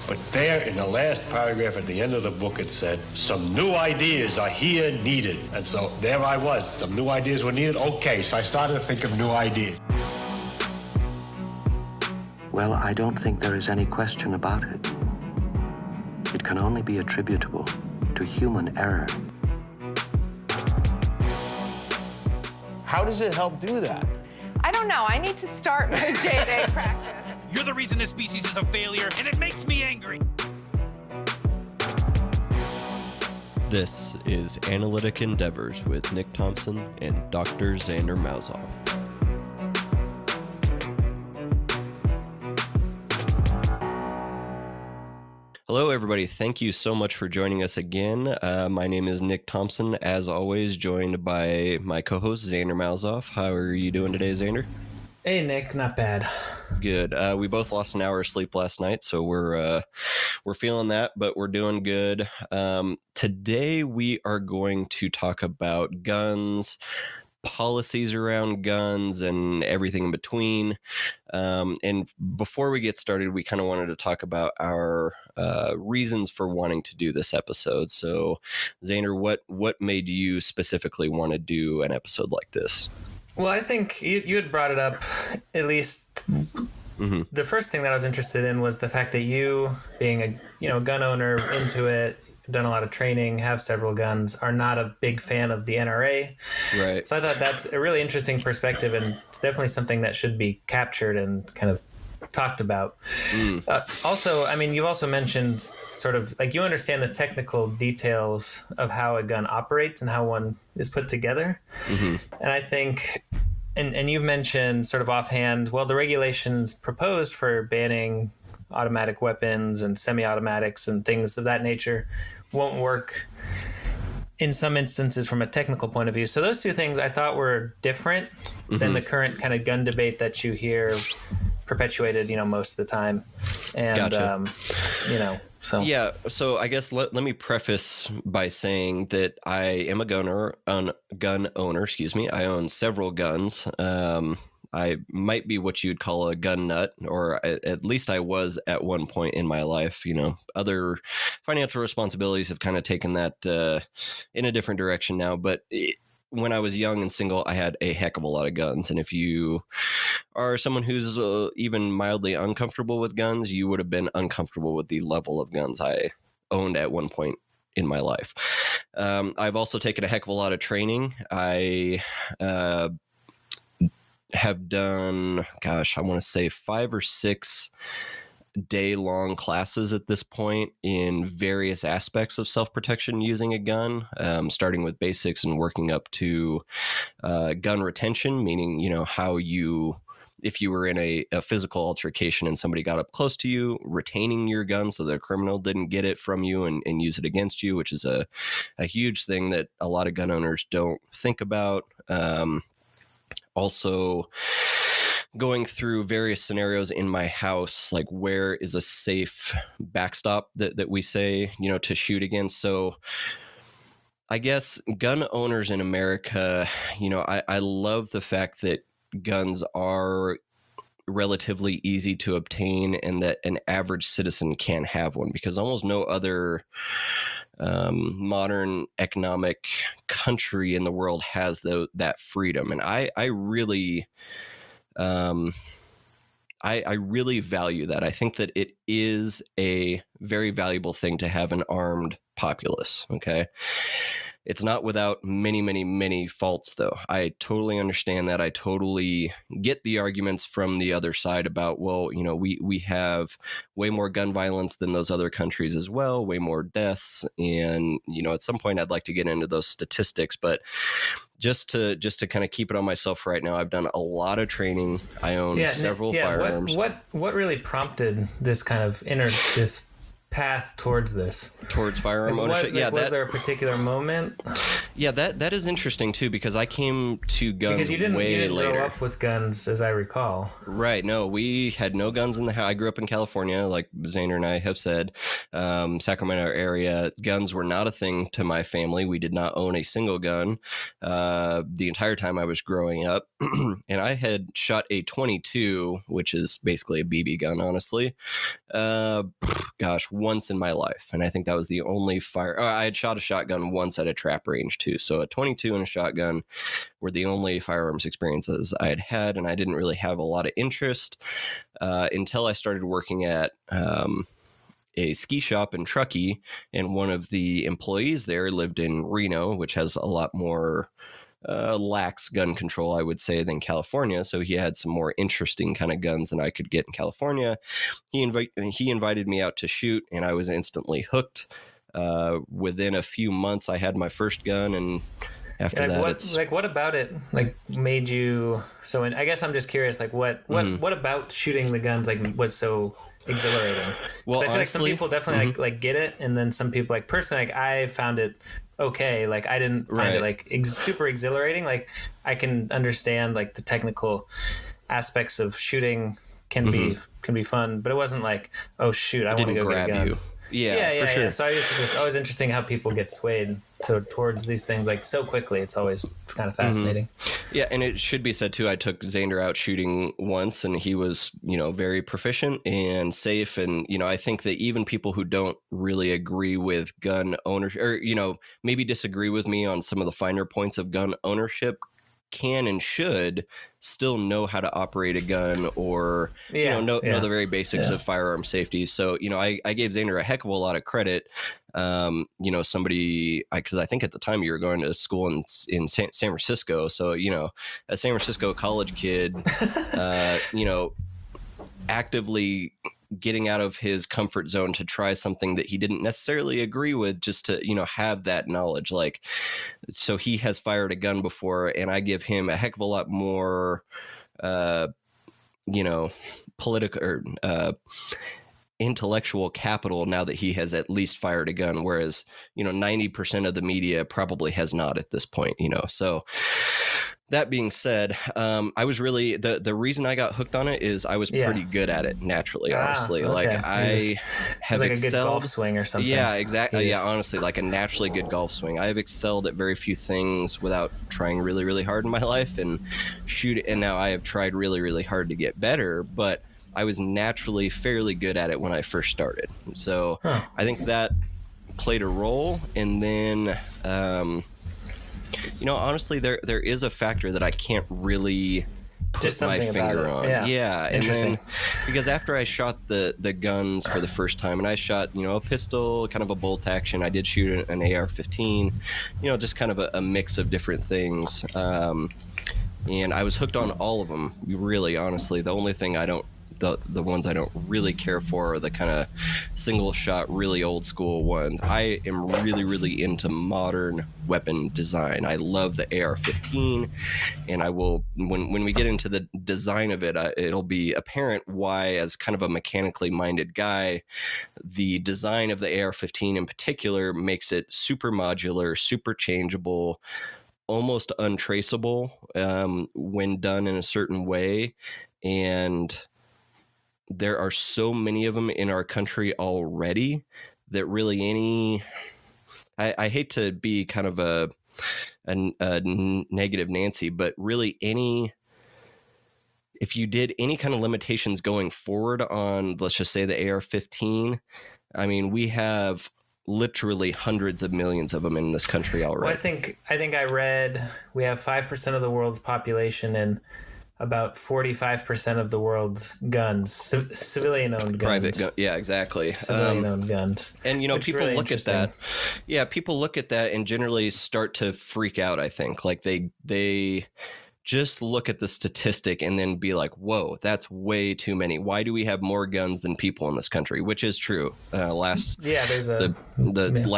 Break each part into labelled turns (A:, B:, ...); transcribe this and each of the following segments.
A: But there in the last paragraph at the end of the book, it said, some new ideas are here needed. And so there I was. Some new ideas were needed. Okay, so I started to think of new ideas.
B: Well, I don't think there is any question about it. It can only be attributable to human error.
C: How does it help do that?
D: I don't know. I need to start my J-Day practice.
E: You're the reason this species is a failure, and it makes me angry.
F: This is Analytic Endeavors with Nick Thompson and Dr. Xander Mausoff. Hello, everybody. Thank you so much for joining us again. My name is Nick Thompson, as always, joined by my co-host, Xander Mausoff. How are you doing today, Xander?
G: Hey, Nick. Not bad.
F: Good. We both lost an hour of sleep last night, so we're feeling that, but we're doing good. Today, we are going to talk about guns, policies around guns, and everything in between. And before we get started, we kind of wanted to talk about our reasons for wanting to do this episode. So, Xander, what made you specifically want to do an episode like this?
G: Well, I think you had brought it up, at least The first thing that I was interested in was the fact that you, being a gun owner, into it, done a lot of training, have several guns, are not a big fan of the NRA.
F: Right.
G: So I thought that's a really interesting perspective, and it's definitely something that should be captured and kind of talked about. Also, I mean, you also mentioned sort of like you understand the technical details of how a gun operates and how one is put together. And I think, and you've mentioned sort of offhand, well, the regulations proposed for banning automatic weapons and semi-automatics and things of that nature won't work in some instances from a technical point of view. So those two things I thought were different than the current kind of gun debate that you hear perpetuated, most of the time. And,
F: gotcha.
G: So. Yeah.
F: So I guess let me preface by saying that I am a gun owner, excuse me. I own several guns. I might be what you'd call a gun nut, or at least I was at one point in my life. Other financial responsibilities have kind of taken that in a different direction now. But when I was young and single, I had a heck of a lot of guns. And if you are someone who's even mildly uncomfortable with guns, you would have been uncomfortable with the level of guns I owned at one point in my life. I've also taken a heck of a lot of training. I have done, I want to say 5 or 6 day-long classes at this point in various aspects of self-protection using a gun, starting with basics and working up to gun retention, meaning, how you, if you were in a physical altercation and somebody got up close to you, retaining your gun so the criminal didn't get it from you and use it against you, which is a huge thing that a lot of gun owners don't think about. Also going through various scenarios in my house, like where is a safe backstop that we say, to shoot against. So I guess gun owners in America, I love the fact that guns are relatively easy to obtain and that an average citizen can have one, because almost no other modern economic country in the world has that freedom. And I really value that. I think that it is a very valuable thing to have an armed populace. Okay. It's not without many, many, many faults, though. I totally understand that. I totally get the arguments from the other side about, well, we have way more gun violence than those other countries as well, way more deaths. And, at some point I'd like to get into those statistics, but just to kind of keep it on myself right now, I've done a lot of training. I own several firearms.
G: What really prompted this kind of this path towards this?
F: Towards firearm
G: Like,
F: ownership?
G: what, like, was there a particular moment?
F: Yeah, that is interesting too, because I came to guns
G: Because you didn't
F: later.
G: grow up with guns, as I recall.
F: Right. No, we had no guns in the house. I grew up in California, like Zaner and I have said. Sacramento area, guns were not a thing to my family. We did not own a single gun the entire time I was growing up. And I had shot a 22, which is basically a BB gun, honestly. Once in my life. And I think that was the only I had shot a shotgun once at a trap range too. So a 22 and a shotgun were the only firearms experiences I had had. And I didn't really have a lot of interest until I started working at a ski shop in Truckee. And one of the employees there lived in Reno, which has a lot more lax gun control, I would say, than California. So he had some more interesting kind of guns than I could get in California. He invited me out to shoot, and I was instantly hooked. Within a few months, I had my first gun, and after that,
G: what about it made you so? And I guess I'm just curious, what about shooting the guns was so exhilarating? Well, I feel like some people definitely get it, and then some people personally, I found it okay. I didn't find it super exhilarating. I can understand the technical aspects of shooting can be fun, but it wasn't oh shoot, I want to go get a gun. You. Yeah, for sure. So it's just always interesting how people get swayed towards these things so quickly. It's always kind of fascinating.
F: Yeah, and it should be said too, I took Zander out shooting once, and he was, very proficient and safe. And, I think that even people who don't really agree with gun ownership, or, maybe disagree with me on some of the finer points of gun ownership, can and should still know how to operate a gun, or know the very basics of firearm safety. So I gave Zander a heck of a lot of credit. Somebody, because I think at the time you were going to school in San Francisco, so a San Francisco college kid, actively getting out of his comfort zone to try something that he didn't necessarily agree with, just to have that knowledge. So he has fired a gun before, and I give him a heck of a lot more political or intellectual capital now that he has at least fired a gun, whereas 90% of the media probably has not at this point. So that being said, I was really the reason I got hooked on it is I was pretty good at it naturally. Honestly,
G: okay.
F: I have excelled.
G: A good golf swing or something.
F: Yeah, exactly. Yeah, honestly, a naturally good golf swing. I have excelled at very few things without trying really, really hard in my life, and now I have tried really, really hard to get better, but I was naturally fairly good at it when I first started. So I think that played a role. And then, honestly, there is a factor that I can't really put my finger on. Yeah. And then, because after I shot the guns for the first time, and I shot, a pistol, kind of a bolt action, I did shoot an AR-15, just kind of a mix of different things. And I was hooked on all of them, really, honestly. The only thing the ones I don't really care for are the kind of single shot, really old school ones. I am really, really into modern weapon design. I love the AR-15, and I will, when we get into the design of it, it'll be apparent why, as kind of a mechanically minded guy, the design of the AR-15 in particular makes it super modular, super changeable, almost untraceable when done in a certain way. And there are so many of them in our country already that really I hate to be kind of a negative Nancy, but really if you did any kind of limitations going forward on, let's just say, the AR-15, I mean, we have literally hundreds of millions of them in this country already.
G: Well, I think I read we have 5% of the world's population and about 45% of the world's guns, civilian-owned guns.
F: Private gun, yeah, exactly.
G: Civilian-owned guns.
F: And, people really look at that. Yeah, people look at that and generally start to freak out, I think. They just look at the statistic and then be like, whoa, that's way too many. Why do we have more guns than people in this country? Which is true. Last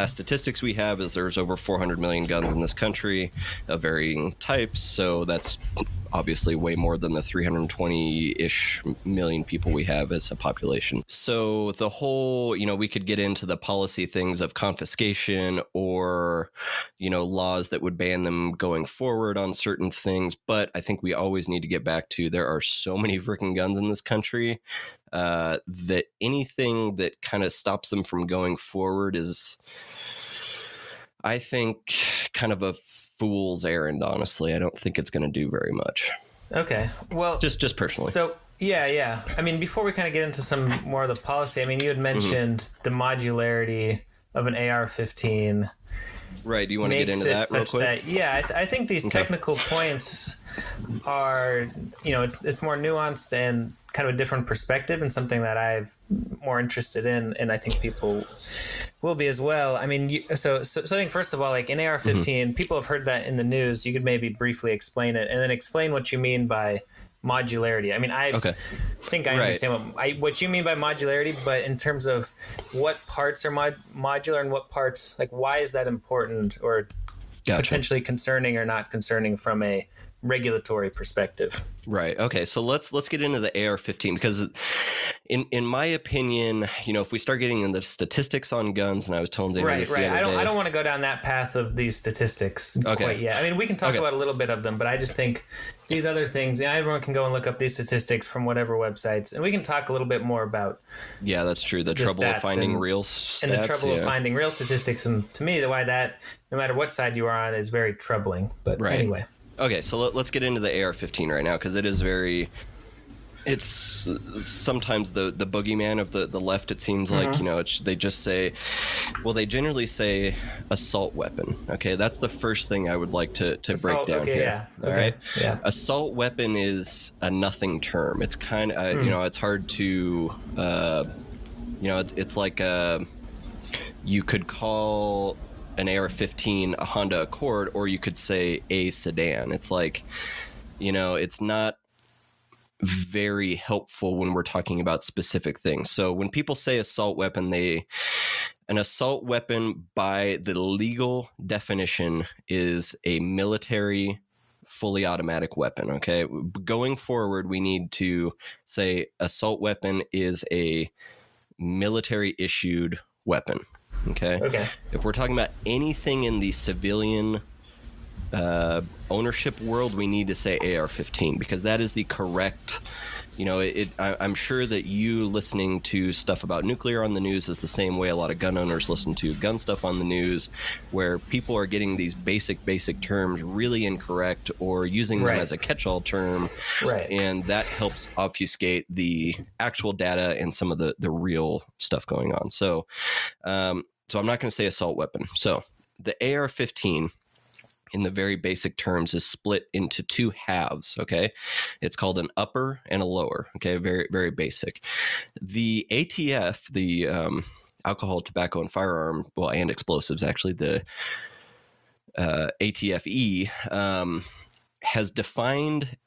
F: statistics we have is there's over 400 million guns in this country of varying types. So that's obviously way more than the 320-ish million people we have as a population. So the whole, we could get into the policy things of confiscation or, laws that would ban them going forward on certain things. But I think we always need to get back to there are so many freaking guns in this country that anything that kind of stops them from going forward is, I think, kind of a fool's errand, honestly. I don't think it's going to do very much.
G: Okay. Well,
F: just personally.
G: So, yeah. I mean, before we kind of get into some more of the policy, I mean, you had mentioned the modularity of an AR-15.
F: Right. Do you want to get into that real quick?
G: I think these technical points are, it's more nuanced and kind of a different perspective, and something that I'm more interested in, and I think people will be as well. I mean, so I think first of all, like in AR-15, people have heard that in the news. You could maybe briefly explain it, and then explain what you mean by modularity. I mean, I think I understand what you mean by modularity, but in terms of what parts are modular and what parts, like, why is that important or potentially concerning or not concerning from a regulatory perspective?
F: Right. Okay. So let's get into the AR-15, because in my opinion, if we start getting into the statistics on guns, and I was telling Xavier this the other day.
G: I don't want to go down that path of these statistics quite yet. I mean, we can talk about a little bit of them, but I just think these other things, everyone can go and look up these statistics from whatever websites, and we can talk a little bit more about. Yeah,
F: that's true. The trouble of finding real stats.
G: And the trouble of finding real statistics, and to me, why that, no matter what side you are on, is very troubling. But anyway.
F: Okay, so let's get into the AR-15 right now, because it is it's sometimes the boogeyman of the left, it seems like. They just say, they generally say assault weapon. Okay, that's the first thing I would like to break down here. All right? Yeah. Assault weapon is a nothing term. It's kind of, it's hard to, it's like you could call an AR-15 a Honda Accord, or you could say a sedan. It's like, it's not very helpful when we're talking about specific things. So when people say assault weapon, an assault weapon by the legal definition is a military fully automatic weapon. Okay. Going forward, we need to say assault weapon is a military issued weapon. Okay. If we're talking about anything in the civilian ownership world, we need to say AR-15, because that is the correct. I'm sure that you listening to stuff about nuclear on the news is the same way a lot of gun owners listen to gun stuff on the news, where people are getting these basic terms really incorrect or using them as a catch-all term. Right. And that helps obfuscate the actual data and some of the real stuff going on. So I'm not going to say assault weapon. So the AR-15, in the very basic terms, is split into two halves. Okay. It's called an upper and a lower. Okay. Very, very basic. The ATF, the alcohol, tobacco, and firearm, and explosives, actually, the ATFE has defined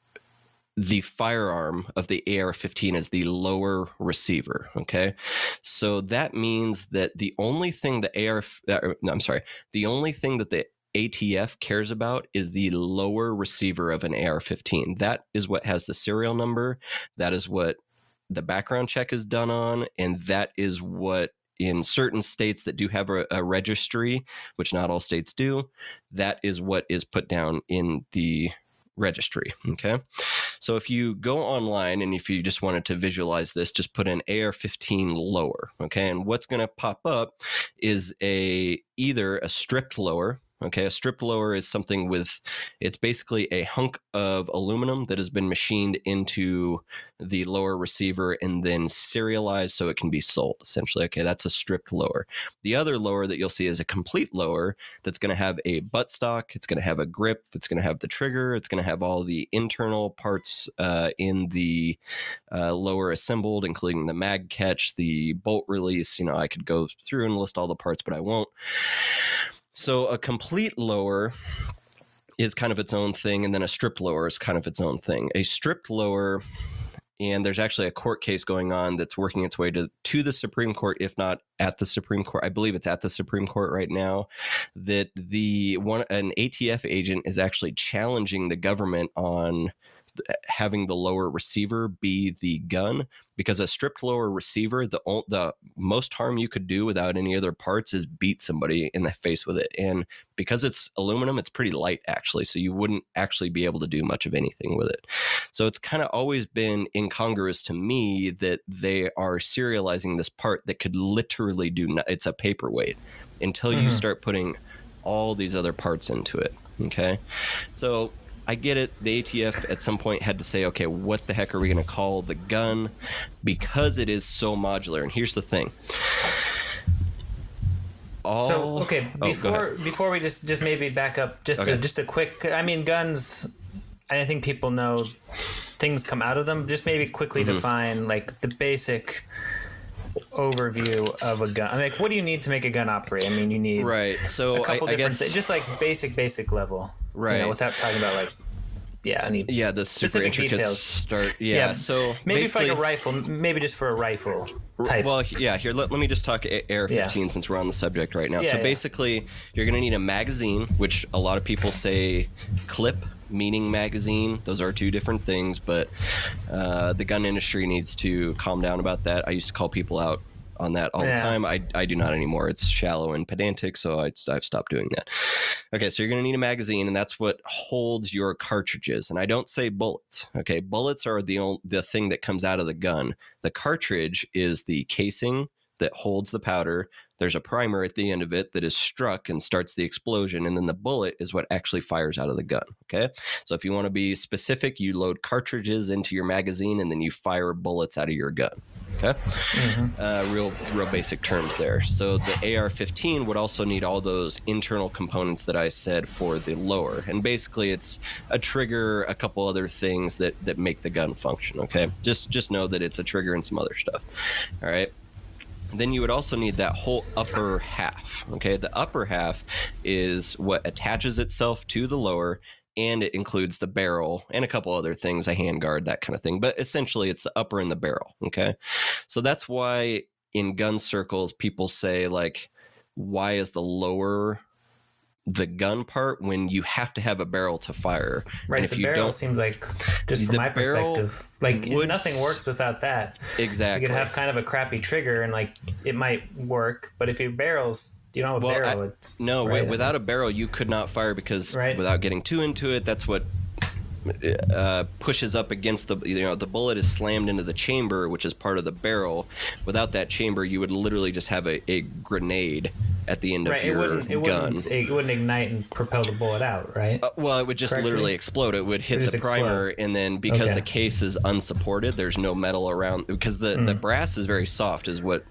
F: the firearm of the AR-15 as the lower receiver. Okay. So that means that the only thing the ATF cares about is the lower receiver of an AR-15. That is what has the serial number. That is what the background check is done on. And that is what, in certain states that do have a registry, which not all states do, that is what is put down in the registry. Okay. So if you go online, and if you just wanted to visualize this, just put in AR-15 lower. Okay. And what's going to pop up is either a stripped lower. Okay, a stripped lower is something it's basically a hunk of aluminum that has been machined into the lower receiver and then serialized so it can be sold, essentially. Okay, that's a stripped lower. The other lower that you'll see is a complete lower that's going to have a buttstock, it's going to have a grip, it's going to have the trigger, it's going to have all the internal parts in the lower assembled, including the mag catch, the bolt release. I could go through and list all the parts, but I won't. So a complete lower is kind of its own thing, and then a stripped lower is kind of its own thing. A stripped lower and there's actually a court case going on that's working its way to the Supreme Court, if not at the Supreme Court. I believe it's at the Supreme Court right now, that an ATF agent is actually challenging the government on having the lower receiver be the gun, because a stripped lower receiver, the most harm you could do without any other parts is beat somebody in the face with it. And because it's aluminum, it's pretty light actually, so you wouldn't actually be able to do much of anything with it. So it's kind of always been incongruous to me that they are serializing this part that could literally it's a paperweight until you start putting all these other parts into it. Okay, so I get it. The ATF at some point had to say, okay, what the heck are we going to call the gun? Because it is so modular. And here's the thing.
G: Before we just maybe back up, just a quick, I mean, guns, I think people know things come out of them. Just maybe quickly define like the basic overview of a gun. I mean, like, what do you need to make a gun operate? I mean, you need
F: a couple
G: different things, just like basic level,
F: right?
G: You know, without talking about like,
F: the super intricate
G: details.
F: Start. Yeah, so
G: maybe for like a rifle, maybe just for a rifle type.
F: Well, yeah, here, let me just talk AR-15 since we're on the subject right now. Basically, you're going to need a magazine, which a lot of people say clip, meaning magazine. Those are two different things, but the gun industry needs to calm down about that. I used to call people out on that all the time. I do not anymore. It's shallow and pedantic, so I've stopped doing that. Okay, so you're going to need a magazine, and that's what holds your cartridges. And I don't say bullets. Okay, bullets are the thing that comes out of the gun. The cartridge is the casing that holds the powder. There's a primer at the end of it that is struck and starts the explosion, and then the bullet is what actually fires out of the gun. Okay, so if you want to be specific, you load cartridges into your magazine, and then you fire bullets out of your gun. Okay, real basic terms there. So the AR-15 would also need all those internal components that I said for the lower, and basically it's a trigger, a couple other things that make the gun function. Okay, just know that it's a trigger and some other stuff. All right. Then you would also need that whole upper half. Okay, the upper half is what attaches itself to the lower, and it includes the barrel and a couple other things, a handguard, that kind of thing. But essentially, it's the upper and the barrel. Okay, so that's why in gun circles people say, like, why is the lower the gun part when you have to have a barrel to fire?
G: Right,
F: and if
G: the barrel seems like, just from my perspective, like nothing works without that.
F: Exactly.
G: You could have kind of a crappy trigger and like it might work, but if your barrels, you don't have a barrel, it's
F: no,
G: right.
F: Without a barrel you could not fire, because without getting too into it, that's what pushes up against the bullet is slammed into the chamber, which is part of the barrel. Without that chamber, you would literally just have a grenade at the end of your gun.
G: It wouldn't ignite and propel the bullet out, right?
F: Well, it would just literally explode. It would hit the primer, and then because the case is unsupported, there's no metal around, because the brass is very soft, is what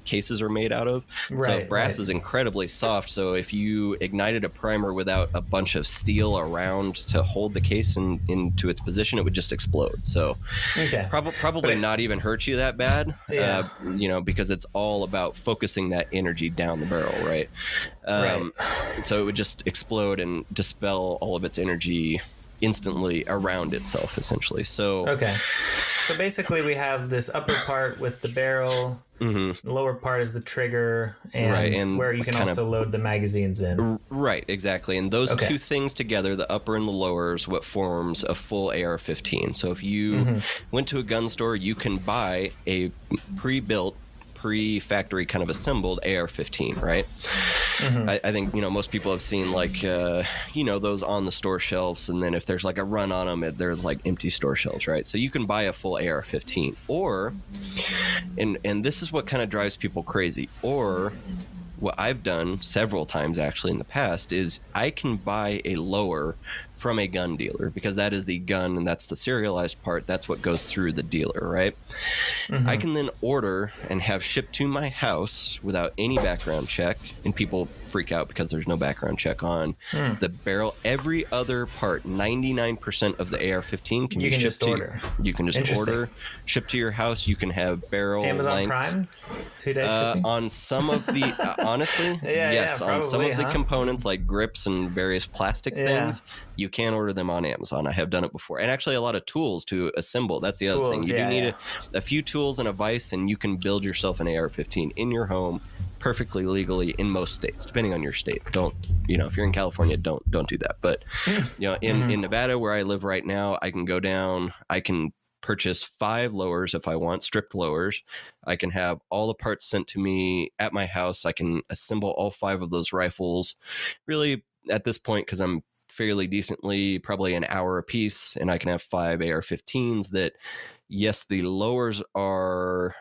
F: cases are made out of. So brass is incredibly soft. So if you ignited a primer without a bunch of steel around to hold the case into its position, it would just explode. So probably not even hurt you that bad, because it's all about focusing that energy down the barrel, right? So it would just explode and dispel all of its energy instantly around itself, essentially. So
G: so basically we have this upper part with the barrel, the lower part is the trigger, and where you can also load the magazines in. Right,
F: exactly. And those two things together, the upper and the lower, is what forms a full AR-15. So if you went to a gun store, you can buy a pre-built, pre-factory kind of assembled AR-15, right? I think most people have seen like those on the store shelves, and then if there's like a run on them, they're like empty store shelves, right? So you can buy a full AR-15, or and this is what kind of drives people crazy, or what I've done several times actually in the past is I can buy a lower from a gun dealer, because that is the gun and that's the serialized part. That's what goes through the dealer, right? I can then order and have shipped to my house without any background check, and people freak out because there's no background check on the barrel. Every other part, 99% of the AR-15 can be shipped to you. You can just order, ship to your house. You can have barrel
G: Amazon
F: lengths.
G: Prime, 2-day shipping?
F: On some of the honestly, yes, on some of the components like grips and various plastic things, you can order them on Amazon. I have done it before. And actually a lot of tools to assemble. That's the other thing. You do need a few tools and a vise, and you can build yourself an AR-15 in your home perfectly legally in most states, depending on your state. Don't, if you're in California, don't do that. But, in Nevada, where I live right now, I can go down, I can purchase 5 lowers if I want, stripped lowers. I can have all the parts sent to me at my house. I can assemble all 5 of those rifles really at this point, because I'm fairly decently, probably an hour a piece, and I can have 5 AR-15s that, yes, the lowers are...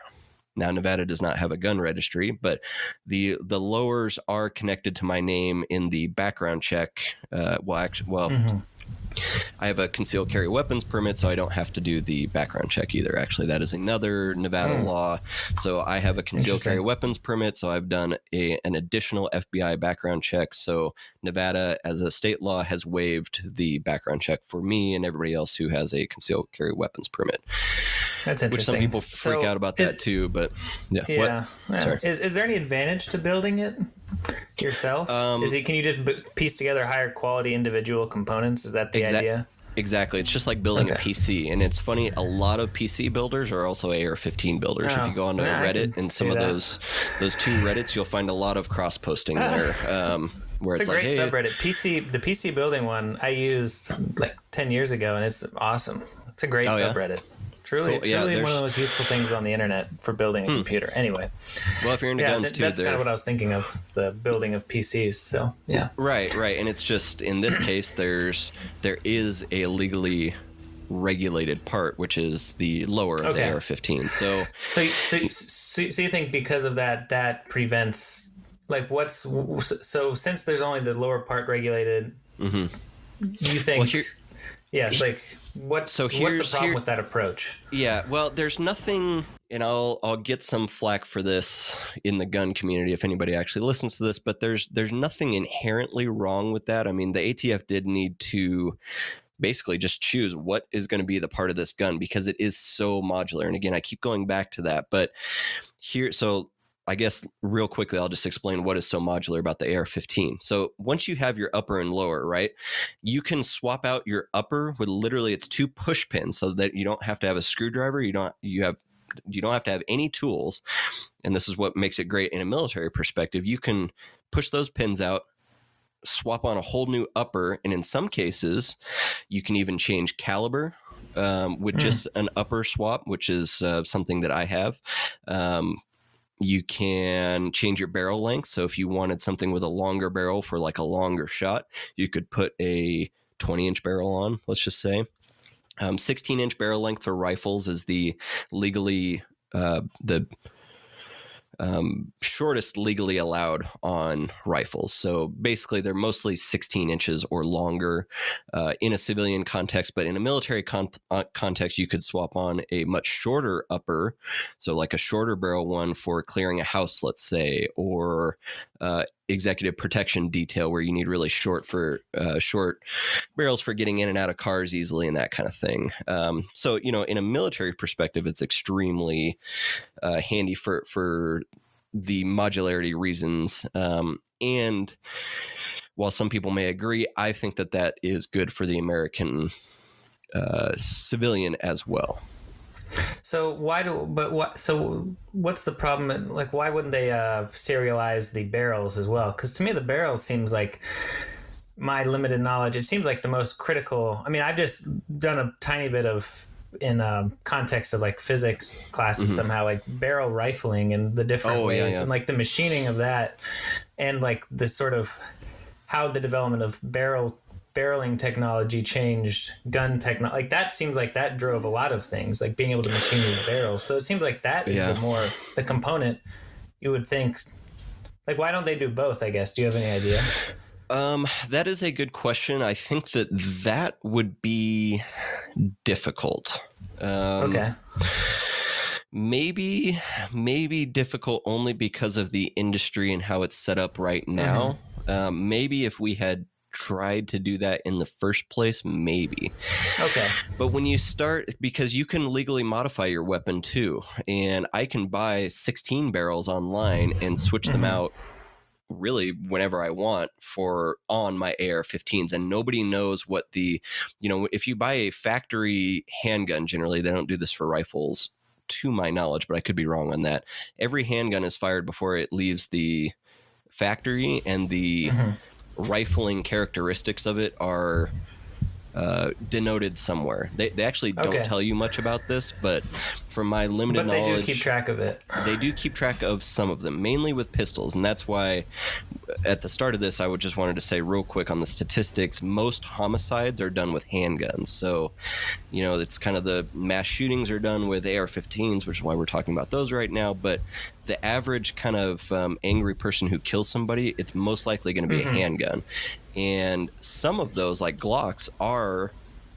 F: Now, Nevada does not have a gun registry, but the lowers are connected to my name in the background check. I have a concealed carry weapons permit, so I don't have to do the background check either. Actually, that is another Nevada law. So I have a concealed carry weapons permit, so I've done an additional FBI background check. So Nevada, as a state law, has waived the background check for me and everybody else who has a concealed carry weapons permit.
G: That's interesting.
F: Which some people freak out about that too, but yeah.
G: Is there any advantage to building it yourself? Can you just piece together higher quality individual components? Is that the idea?
F: Exactly. It's just like building a PC. And it's funny, a lot of PC builders are also AR-15 builders. If you go onto Reddit and some of those 2 Reddits, you'll find a lot of cross-posting there. Where it's a great
G: subreddit. The PC building one I used like 10 years ago, and it's awesome. It's a great subreddit. Truly one of the most useful things on the internet for building a computer. Anyway.
F: Well, if you're into guns too,
G: that's kind of what I was thinking of, the building of PCs. So yeah.
F: Right. And it's just, in this case, there is a legally regulated part, which is the lower of the AR-15. So
G: you think because of that prevents, like, since there's only the lower part regulated, you think? What's the problem with that approach?
F: Yeah, well, there's nothing, and I'll get some flack for this in the gun community if anybody actually listens to this, but there's nothing inherently wrong with that. I mean, the ATF did need to basically just choose what is going to be the part of this gun, because it is so modular. And again, I keep going back to that, but so I guess real quickly, I'll just explain what is so modular about the AR-15. So once you have your upper and lower, right, you can swap out your upper with literally it's 2 push pins, so that you don't have to have a screwdriver. You don't have to have any tools. And this is what makes it great in a military perspective. You can push those pins out, swap on a whole new upper. And in some cases, you can even change caliber with just an upper swap, which is something that I have. You can change your barrel length. So if you wanted something with a longer barrel for like a longer shot, you could put a 20-inch barrel on, let's just say. 16-inch barrel length for rifles is the legally shortest legally allowed on rifles. So basically they're mostly 16 inches or longer in a civilian context, but in a military context, you could swap on a much shorter upper. So like a shorter barrel one for clearing a house, let's say, or executive protection detail where you need really short barrels for getting in and out of cars easily and that kind of thing. So, in a military perspective, it's extremely handy for the modularity reasons. And while some people may agree, I think that is good for the American civilian as well.
G: So what's the problem? Like, why wouldn't they serialize the barrels as well? Because to me, the barrels seems like, my limited knowledge, it seems like the most critical. I mean, I've just done a tiny bit of in context of like physics classes somehow, like barrel rifling and the different ways and like the machining of that, and like the sort of how the development of barreling technology changed gun technology. Like that seems like that drove a lot of things, like being able to machine these barrels. So it seems like that is the component you would think. Like, why don't they do both, I guess? Do you have any idea?
F: That is a good question. I think that would be difficult.
G: Okay.
F: Maybe difficult only because of the industry and how it's set up right now. Maybe if we had tried to do that in the first place, maybe. Okay. But when you start, because you can legally modify your weapon too, and I can buy 16 barrels online and switch them out really whenever I want on my AR-15s, and nobody knows what if you buy a factory handgun, generally they don't do this for rifles to my knowledge, but I could be wrong on that. Every handgun is fired before it leaves the factory, and the rifling characteristics of it are denoted somewhere. They actually don't tell you much about this, but from my limited knowledge,
G: they do keep track of it.
F: They do keep track of some of them, mainly with pistols, and that's why at the start of this, I would just wanted to say real quick on the statistics, most homicides are done with handguns. So, it's kind of the mass shootings are done with AR-15s, which is why we're talking about those right now, but the average kind of angry person who kills somebody, it's most likely going to be a handgun. And some of those, like Glocks, are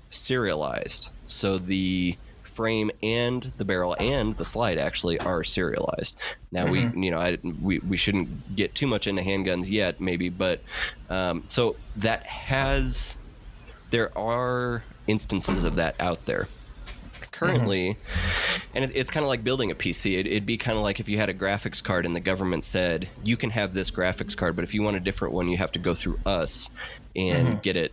F: serialized. So the frame and the barrel and the slide actually are serialized. Now we shouldn't get too much into handguns yet, maybe, but so there are instances of that out there. Currently, and it's kind of like building a PC. It'd be kind of like if you had a graphics card and the government said, you can have this graphics card, but if you want a different one, you have to go through us and get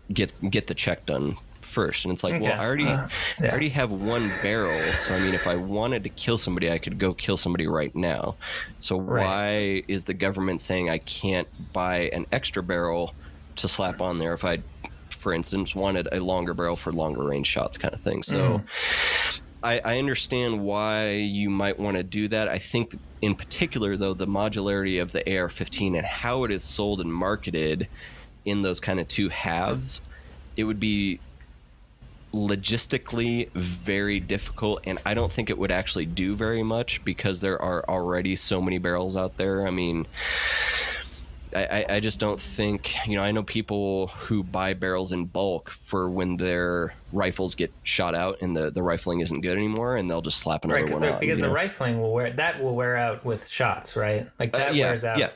F: the check done first. And it's like, well, I already have one barrel. So, I mean, if I wanted to kill somebody, I could go kill somebody right now. So why is the government saying I can't buy an extra barrel to slap on there if I, for instance, wanted a longer barrel for longer range shots kind of thing? So I understand why you might want to do that. I think in particular, though, the modularity of the AR-15 and how it is sold and marketed in those kind of two halves, it would be logistically very difficult, and I don't think it would actually do very much because there are already so many barrels out there. I mean, I just don't think, I know people who buy barrels in bulk for when their rifles get shot out and the rifling isn't good anymore, and they'll just slap another one on.
G: Because the rifling will wear out with shots, right? Like that wears out.
F: Yeah,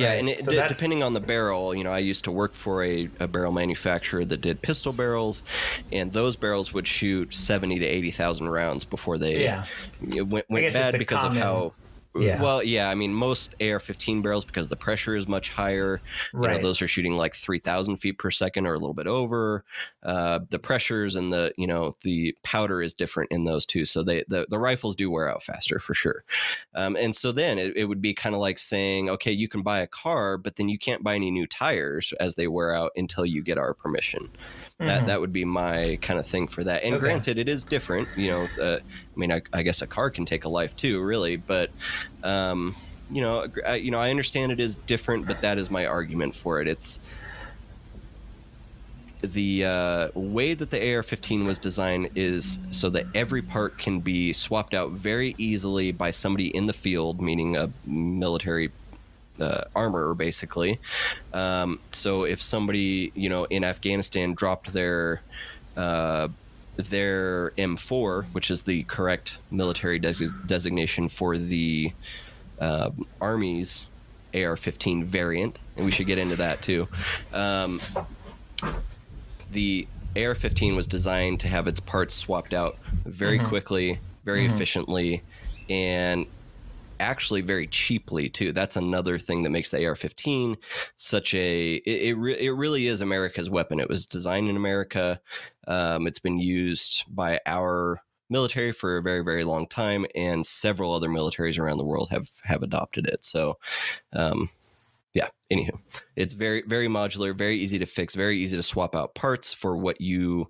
F: right. And depending on the barrel, I used to work for a barrel manufacturer that did pistol barrels, and those barrels would shoot 70 to 80,000 rounds before they went bad because of how... Yeah. Well, yeah, I mean, most AR-15 barrels, because the pressure is much higher, those are shooting like 3,000 feet per second or a little bit over. The pressures and the powder is different in those too. So the rifles do wear out faster for sure. And so then it would be kind of like saying, okay, you can buy a car, but then you can't buy any new tires as they wear out until you get our permission. That would be my kind of thing for that. And granted, it is different. I mean, I guess a car can take a life too, really. But, I understand it is different, but that is my argument for it. It's the way that the AR-15 was designed is so that every part can be swapped out very easily by somebody in the field, meaning a military armor, basically. So if somebody, in Afghanistan dropped their M4, which is the correct military designation for the Army's AR-15 variant, and we should get into that too. The AR-15 was designed to have its parts swapped out very quickly, very efficiently, and actually very cheaply too. That's another thing that makes the AR-15 such it really is America's weapon. It was designed in America. It's been used by our military for a very, very long time, and several other militaries around the world have adopted it. So anywho, it's very, very modular, very easy to fix, very easy to swap out parts for what you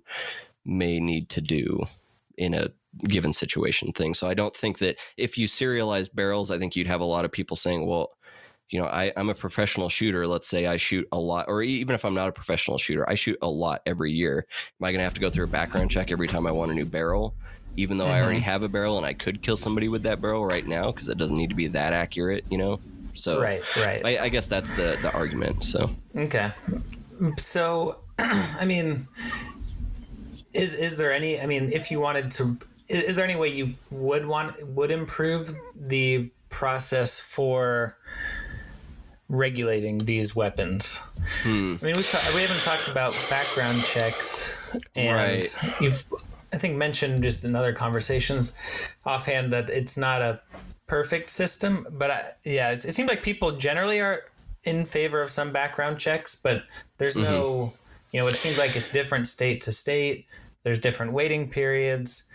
F: may need to do in a given situation thing. So I don't think that if you serialize barrels, I think you'd have a lot of people saying, well, I'm a professional shooter. Let's say I shoot a lot, or even if I'm not a professional shooter, I shoot a lot every year. Am I going to have to go through a background check every time I want a new barrel, even though I already have a barrel and I could kill somebody with that barrel right now because it doesn't need to be that accurate, So
G: right.
F: I guess that's the argument. So
G: okay. So I mean, is there any? I mean, if you wanted to. Is there any way you would improve the process for regulating these weapons? I mean, we haven't talked about background checks, and you've, I think, mentioned just in other conversations offhand that it's not a perfect system, but it seems like people generally are in favor of some background checks, but there's no, it seems like it's different state to state. There's different waiting periods.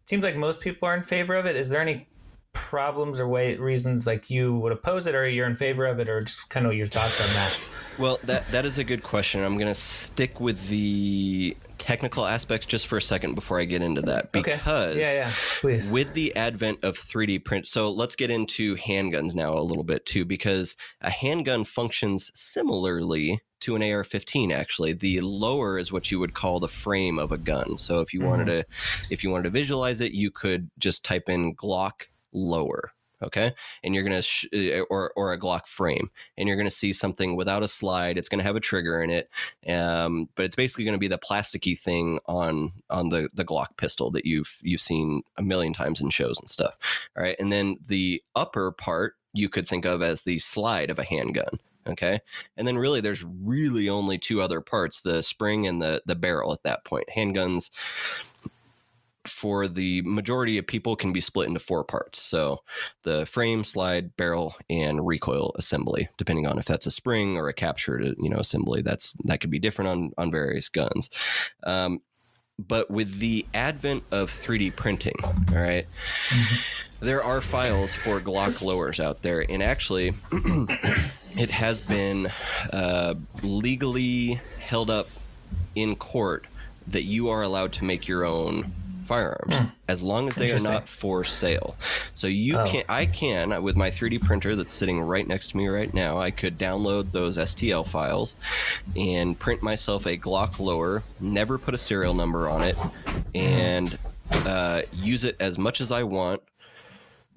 G: It seems like most people are in favor of it. Is there any problems or reasons like you would oppose it, or you're in favor of it, or just kind of your thoughts on that?
F: Well, that is a good question. I'm going to stick with the technical aspects just for a second before I get into that. Because
G: please.
F: With the advent of 3D print, so let's get into handguns now a little bit too, because a handgun functions similarly to an AR-15. Actually, the lower is what you would call the frame of a gun. So if you wanted to visualize it, you could just type in Glock lower. Okay. And you're going to, or a Glock frame, and you're going to see something without a slide. It's going to have a trigger in it. But it's basically going to be the plasticky thing on the Glock pistol that you've seen a million times in shows and stuff. All right. And then the upper part you could think of as the slide of a handgun. Okay. And then really, there's really only two other parts, the spring and the barrel at that point. Handguns, for the majority of people, can be split into four parts. So the frame, slide, barrel, and recoil assembly, depending on if that's a spring or a captured, assembly. That could be different on various guns. But with the advent of 3D printing, all right, there are files for Glock lowers out there, and actually, it has been legally held up in court that you are allowed to make your own firearms as long as they are not for sale. So I can with my 3D printer that's sitting right next to me right now, I could download those STL files and print myself a Glock lower, never put a serial number on it, and use it as much as I want.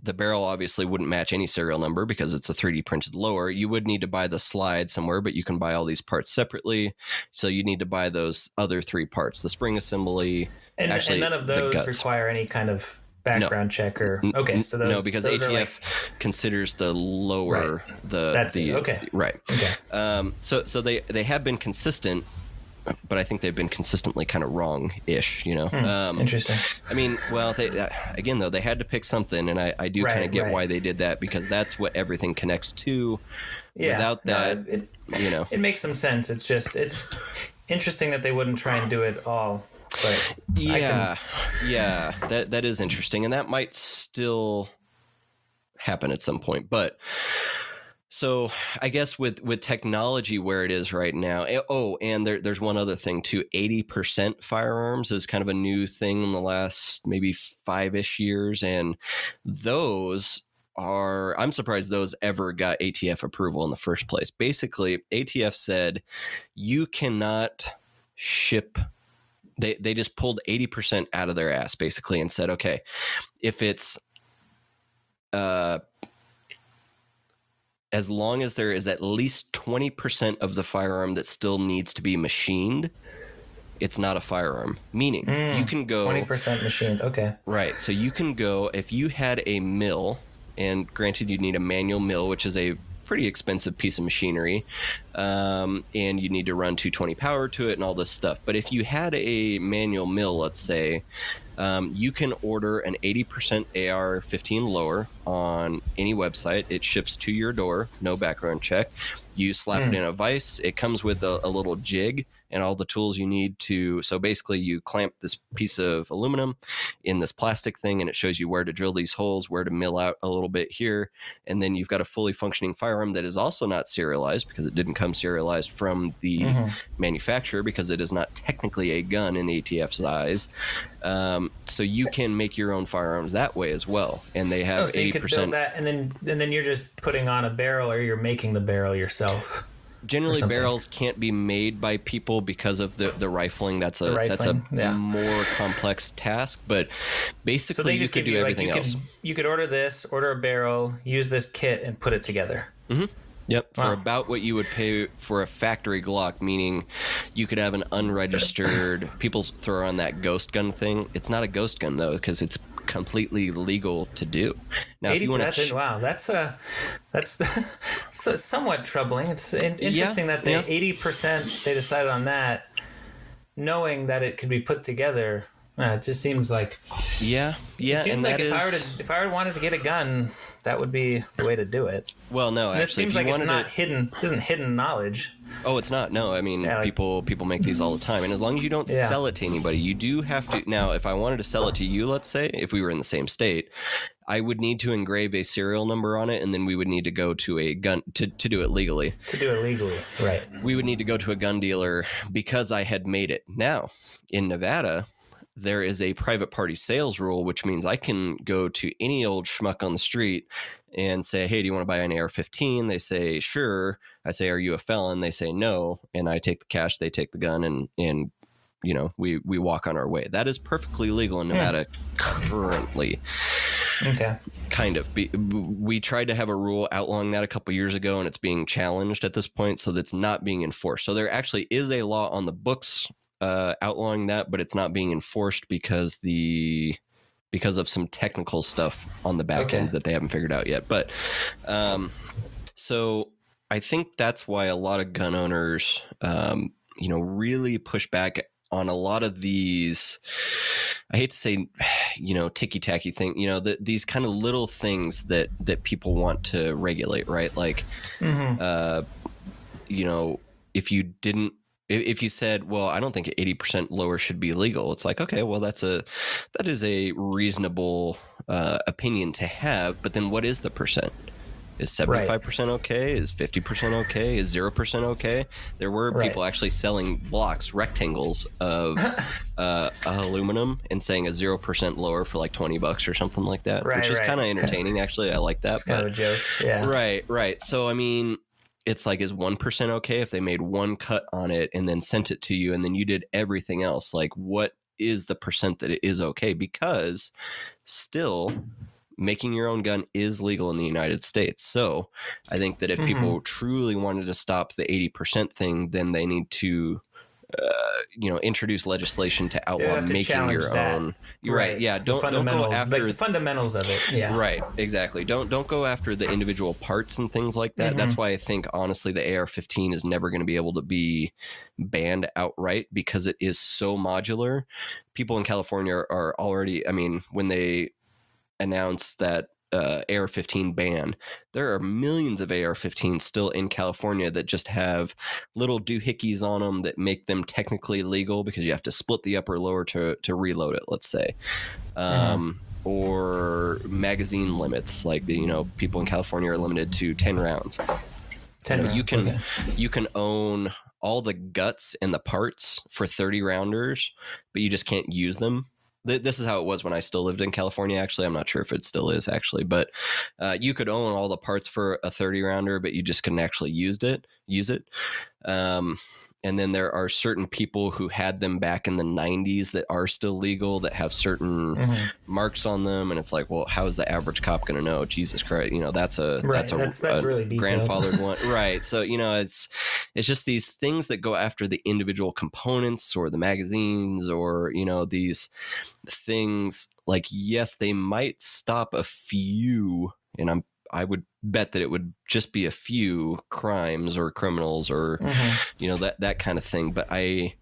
F: The barrel obviously wouldn't match any serial number because it's a 3D printed lower. You would need to buy the slide somewhere, but you can buy all these parts separately. So you need to buy those other three parts, the spring assembly.
G: And none of those require any kind of background check or so those,
F: no, because
G: those
F: ATF considers the lower right.
G: Okay.
F: So they have been consistent, but I think they've been consistently kind of wrong-ish,
G: Interesting.
F: I mean, well, they had to pick something, and I do kind of get why they did that, because that's what everything connects to.
G: Yeah.
F: Without that,
G: it makes some sense. It's interesting that they wouldn't try and do it all. But
F: that is interesting, and that might still happen at some point. But so I guess with technology where it is right now, and there's one other thing too. 80% firearms is kind of a new thing in the last maybe 5-ish years, and I'm surprised those ever got ATF approval in the first place. Basically, ATF said you cannot ship. They just pulled 80% out of their ass, basically, and said, okay, if it's as long as there is at least 20% of the firearm that still needs to be machined, it's not a firearm. Meaning, you can go
G: 20% machined. Okay,
F: right. So you can go if you had a mill, and granted, you need a manual mill, which is a pretty expensive piece of machinery, and you need to run 220 power to it and all this stuff. But if you had a manual mill, let's say, you can order an 80% AR-15 lower on any website. It ships to your door, no background check. You slap it in a vise. It comes with a little jig and all the tools you need to. So basically, you clamp this piece of aluminum in this plastic thing, and it shows you where to drill these holes, where to mill out a little bit here. And then you've got a fully functioning firearm that is also not serialized, because it didn't come serialized from the manufacturer, because it is not technically a gun in ATF's eyes. So you can make your own firearms that way as well. And they have 80%.
G: So you could build that, and then you're just putting on a barrel, or you're making the barrel yourself.
F: Generally, barrels can't be made by people because of the rifling. That's a more complex task. But basically, so you could do everything else.
G: You could order a barrel, use this kit, and put it together.
F: Mm-hmm. Yep, for about what you would pay for a factory Glock, meaning you could have an unregistered. People throw around that ghost gun thing. It's not a ghost gun though, because it's completely legal to do. Now, if you want to, that's somewhat troubling. It's interesting that they 80% they decided on that, knowing that it could be put together
G: It just seems like
F: Yeah.
G: it seems
F: And
G: like
F: that
G: if I wanted to get a gun, that would be the way to do it.
F: well, no,
G: And
F: actually,
G: it seems like it's not hidden. This isn't hidden knowledge.
F: Oh, it's not. No, I mean,
G: Yeah, like-
F: people make these all the time, and as long as you don't
G: Yeah.
F: sell it to anybody, you do have to. Now, if I wanted to sell it to you, let's say, if we were in the same state, I would need to engrave a serial number on it, and then we would need to go to a gun to do it legally.
G: To do it legally, right?
F: We would need to go to a gun dealer because I had made it. Now, in Nevada, there is a private party sales rule, which means I can go to any old schmuck on the street and say, hey, do you want to buy an AR-15? They say, sure. I say, are you a felon? They say, no. And I take the cash, they take the gun, and you know, we walk on our way. That is perfectly legal in Nevada currently.
G: Okay.
F: Kind of. We tried to have a rule outlawing that a couple years ago, and it's being challenged at this point, so that's not being enforced. So there actually is a law on the books outlawing that, but it's not being enforced because of some technical stuff on the back end that they haven't figured out yet. But so I think that's why a lot of gun owners, really push back on a lot of these, I hate to say, ticky-tacky thing, these kind of little things that people want to regulate, right? Like, if you said, well, I don't think 80% lower should be legal, it's like, okay, well, that is a reasonable opinion to have, but then what is the percent? Is 75% okay? Is 50% okay? Is 0% okay? There were people actually selling blocks, rectangles of aluminum and saying a 0% lower for like $20 or something like that, which is kind of entertaining. Actually, I like that.
G: It's kind of a joke. Yeah.
F: Right. So, I mean, it's like, is 1% okay if they made one cut on it and then sent it to you and then you did everything else? Like, what is the percent that it is okay? Because still, making your own gun is legal in the United States. So I think that if people truly wanted to stop the 80% thing, then they need to, introduce legislation to outlaw making your own. You're right. Yeah. Don't go after
G: like the fundamentals of it. Yeah.
F: Right. Exactly. Don't go after the individual parts and things like that. That's why I think, honestly, the AR-15 is never going to be able to be banned outright because it is so modular. People in California are already, I mean, when they announced that AR-15 ban, there are millions of AR-15s still in California that just have little doohickeys on them that make them technically legal because you have to split the upper lower to reload it, let's say. Or magazine limits, like people in California are limited to 10 rounds.
G: 10 rounds,
F: you can own all the guts and the parts for 30 rounders, but you just can't use them. This is how it was when I still lived in California, actually. I'm not sure if it still is, actually. But you could own all the parts for a 30-rounder, but you just couldn't actually use it. And then there are certain people who had them back in the 90s that are still legal, that have certain marks on them. And it's like, well, how is the average cop going to know? Jesus Christ, that's a
G: really detailed.
F: grandfathered one. Right. So, it's just these things that go after the individual components or the magazines or, these things. Like, yes, they might stop a few, and I would bet that it would just be a few crimes or criminals or, that kind of thing. But I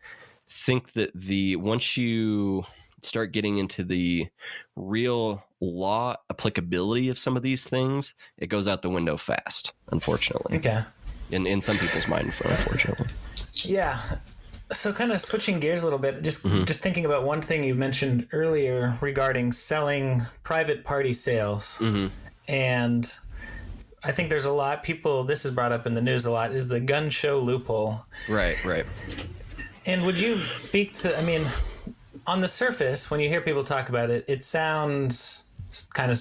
F: think that once you start getting into the real law applicability of some of these things, it goes out the window fast, unfortunately.
G: Okay.
F: In some people's mind, unfortunately.
G: Yeah. So kind of switching gears a little bit, just thinking about one thing you mentioned earlier regarding selling private party sales. And I think there's a lot this is brought up in the news a lot, is the gun show loophole. Right. And would you speak to, I mean, on the surface, when you hear people talk about it, it sounds kind of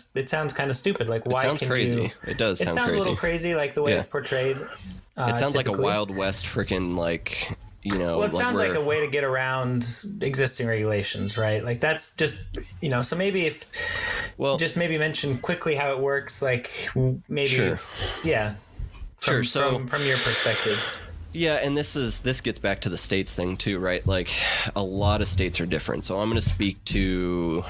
G: stupid. Like, why
F: sounds
G: can
F: crazy.
G: you?
F: It does sound crazy.
G: It sounds a little crazy, like the way it's portrayed.
F: It sounds like a
G: typically.
F: Wild West freaking, like,
G: Well, it sounds like a way to get around existing regulations, right? Like, that's just, so maybe just maybe mention quickly how it works, like maybe,
F: sure.
G: Yeah.
F: So
G: from your perspective.
F: Yeah, and this gets back to the states thing too, right? Like, a lot of states are different. So I'm going to speak to,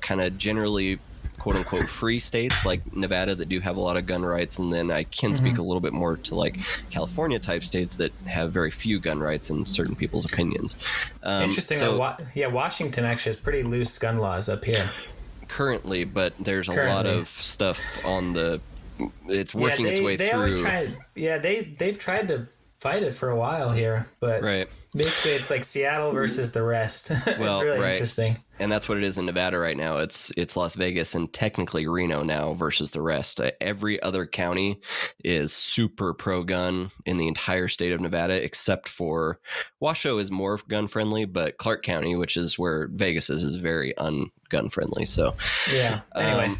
F: kind of generally quote unquote free states like Nevada that do have a lot of gun rights, and then I can speak a little bit more to like California type states that have very few gun rights in certain people's opinions.
G: Interesting.
F: So,
G: Washington actually has pretty loose gun laws up here
F: currently, but there's a lot of stuff on the. It's working its way
G: they
F: through.
G: Always try, they've tried to fight it for a while here, but basically it's like Seattle versus the rest.
F: Well,
G: it's really interesting.
F: And that's what it is in Nevada right now. It's Las Vegas and technically Reno now versus the rest. Every other county is super pro-gun in the entire state of Nevada, except for Washoe is more gun friendly, but Clark County, which is where Vegas is very un-gun friendly. So
G: yeah. Anyway.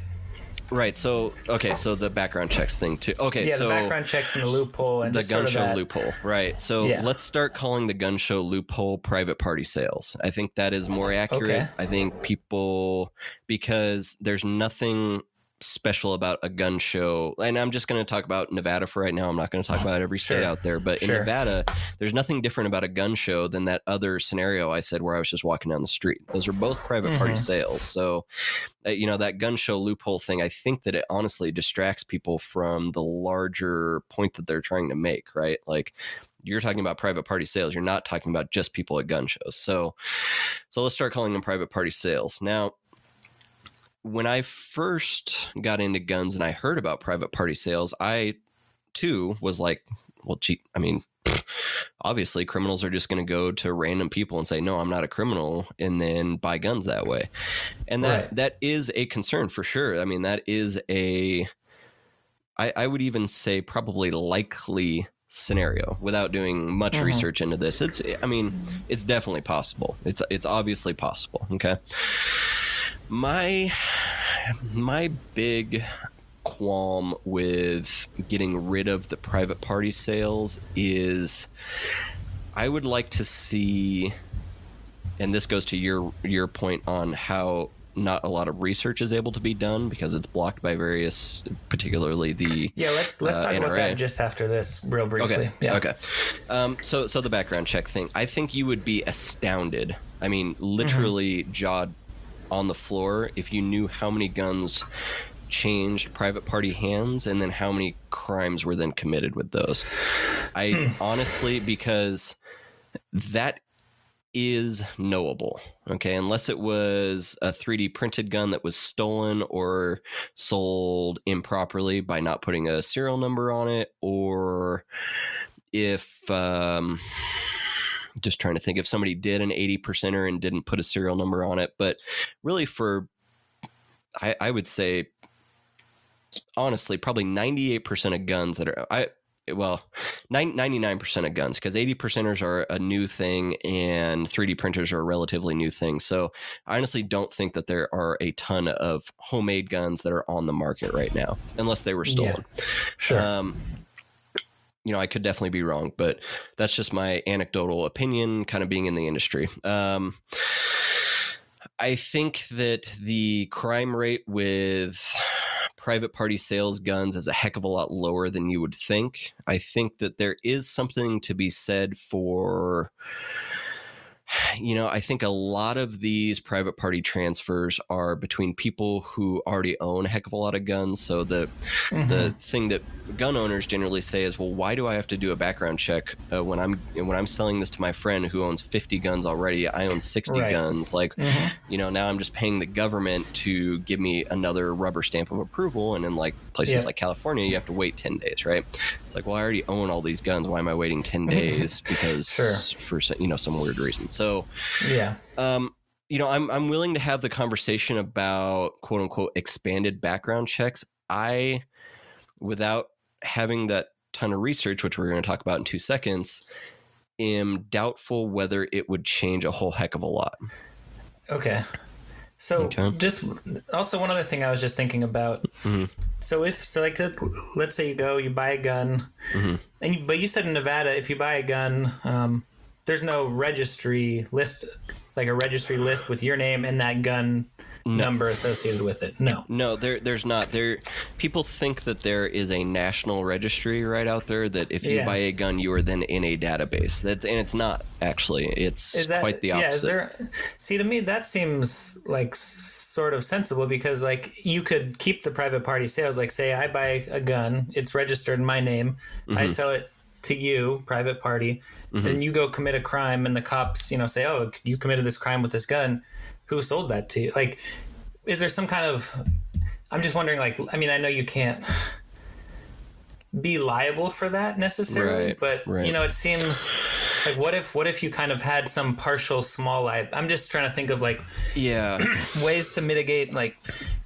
F: Right. So, okay. So the background checks thing too. Okay.
G: Yeah,
F: so
G: the background checks and the loophole and
F: the
G: just
F: gun
G: sort of
F: show loophole. Right. So let's start calling the gun show loophole private party sales. I think that is more accurate.
G: Okay.
F: I think people, because there's nothing special about a gun show, and I'm just going to talk about Nevada for right now. I'm not going to talk about every state out there, but in Nevada, there's nothing different about a gun show than that other scenario I said where I was just walking down the street. Those are both private party sales. So, that gun show loophole thing, I think that it honestly distracts people from the larger point that they're trying to make, right? Like, you're talking about private party sales. You're not talking about just people at gun shows. So let's start calling them private party sales. Now, when I first got into guns and I heard about private party sales, I too was like, well, gee, I mean, obviously criminals are just going to go to random people and say, no, I'm not a criminal, and then buy guns that way. And that is a concern for sure. I mean, that is I would even say probably likely scenario without doing much research into this. It's definitely possible. It's obviously possible. Okay. My big qualm with getting rid of the private party sales is I would like to see, and this goes to your point on how not a lot of research is able to be done because it's blocked by various, particularly the
G: let's talk about that just after this real briefly.
F: Okay. So the background check thing, I think you would be astounded. I mean, literally jaw on the floor if you knew how many guns changed private party hands and then how many crimes were then committed with those. I honestly, because that is knowable, okay, unless it was a 3D printed gun that was stolen or sold improperly by not putting a serial number on it, or if just trying to think if somebody did an 80%er and didn't put a serial number on it. But really I would say, honestly, probably 98% of guns that are, 99% of guns, because 80%ers are a new thing and 3D printers are a relatively new thing. So I honestly don't think that there are a ton of homemade guns that are on the market right now, unless they were stolen.
G: Yeah. Sure.
F: I could definitely be wrong, but that's just my anecdotal opinion, kind of being in the industry. I think that the crime rate with private party sales guns is a heck of a lot lower than you would think. I think that there is something to be said for, I think a lot of these private party transfers are between people who already own a heck of a lot of guns. So the thing that gun owners generally say is, well, why do I have to do a background check when I'm selling this to my friend who owns 50 guns already? I own 60 guns. Like, now I'm just paying the government to give me another rubber stamp of approval. And in like places like California, you have to wait 10 days, right? It's like, well, I already own all these guns. Why am I waiting 10 days? Because for some weird reason. So I'm willing to have the conversation about quote unquote expanded background checks. Without having that ton of research, which we're going to talk about in 2 seconds, am doubtful whether it would change a whole heck of a lot. Okay.
G: So just also one other thing I was just thinking about. So let's say you buy a gun, but you said in Nevada, if you buy a gun, there's no registry list, like a registry list with your name and that gun number associated with it. No,
F: there's not. People think that there is a national registry right out there that if you buy a gun, you are then in a database. And it's not actually. It's quite the opposite.
G: See, to me, that seems like sort of sensible because like you could keep the private party sales. Like say I buy a gun, it's registered in my name. I sell it to you, private party. Then you go commit a crime and the cops, say, oh, you committed this crime with this gun. Who sold that to you? Like, is there some kind of, I'm just wondering, like, I mean, I know you can't be liable for that necessarily, but it seems like what if you kind of had some partial small I'm just trying to think of like ways to mitigate, like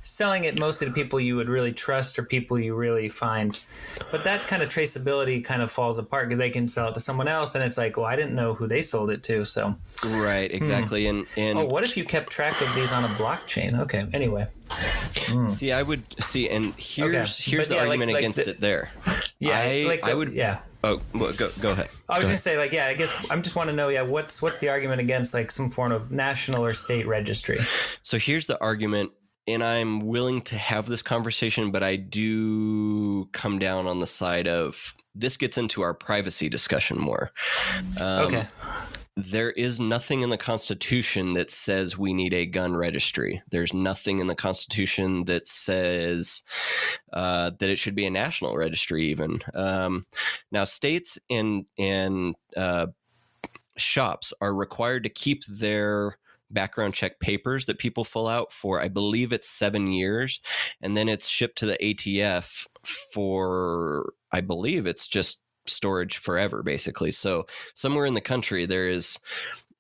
G: selling it mostly to people you would really trust or people you really find, but that kind of traceability kind of falls apart because they can sell it to someone else and it's like, well, I didn't know who they sold it to. So
F: exactly. And
G: what if you kept track of these on a blockchain? Okay, anyway.
F: See, I would see, and here's the argument against it there. Oh, well, go ahead.
G: I was going to say, like, I guess I just want to know, what's the argument against like some form of national or state registry?
F: So here's the argument, and I'm willing to have this conversation, but I do come down on the side of this gets into our privacy discussion more. Okay. There is nothing in the Constitution that says we need a gun registry. There's nothing in the Constitution that says that it should be a national registry even. Now, states and shops are required to keep their background check papers that people fill out for, I believe it's 7 years, and then it's shipped to the ATF for, I believe it's just storage forever, basically. So somewhere in the country there is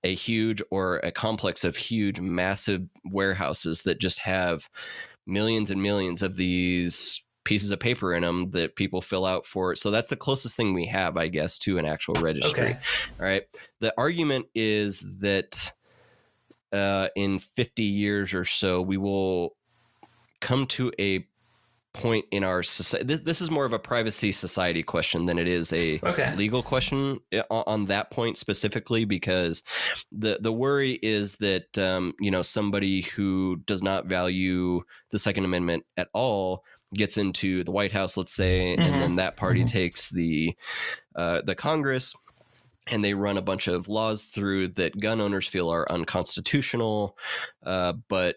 F: a huge or a complex of huge massive warehouses that just have millions and millions of these pieces of paper in them that people fill out for. So that's the closest thing we have, I guess, to an actual registry. Okay. All right. The argument is that in 50 years or so we will come to a point in our society. This is more of a privacy society question than it is a legal question on that point specifically, because the worry is that somebody who does not value the Second Amendment at all gets into the White House, let's say, and then that party takes the Congress, and they run a bunch of laws through that gun owners feel are unconstitutional. But,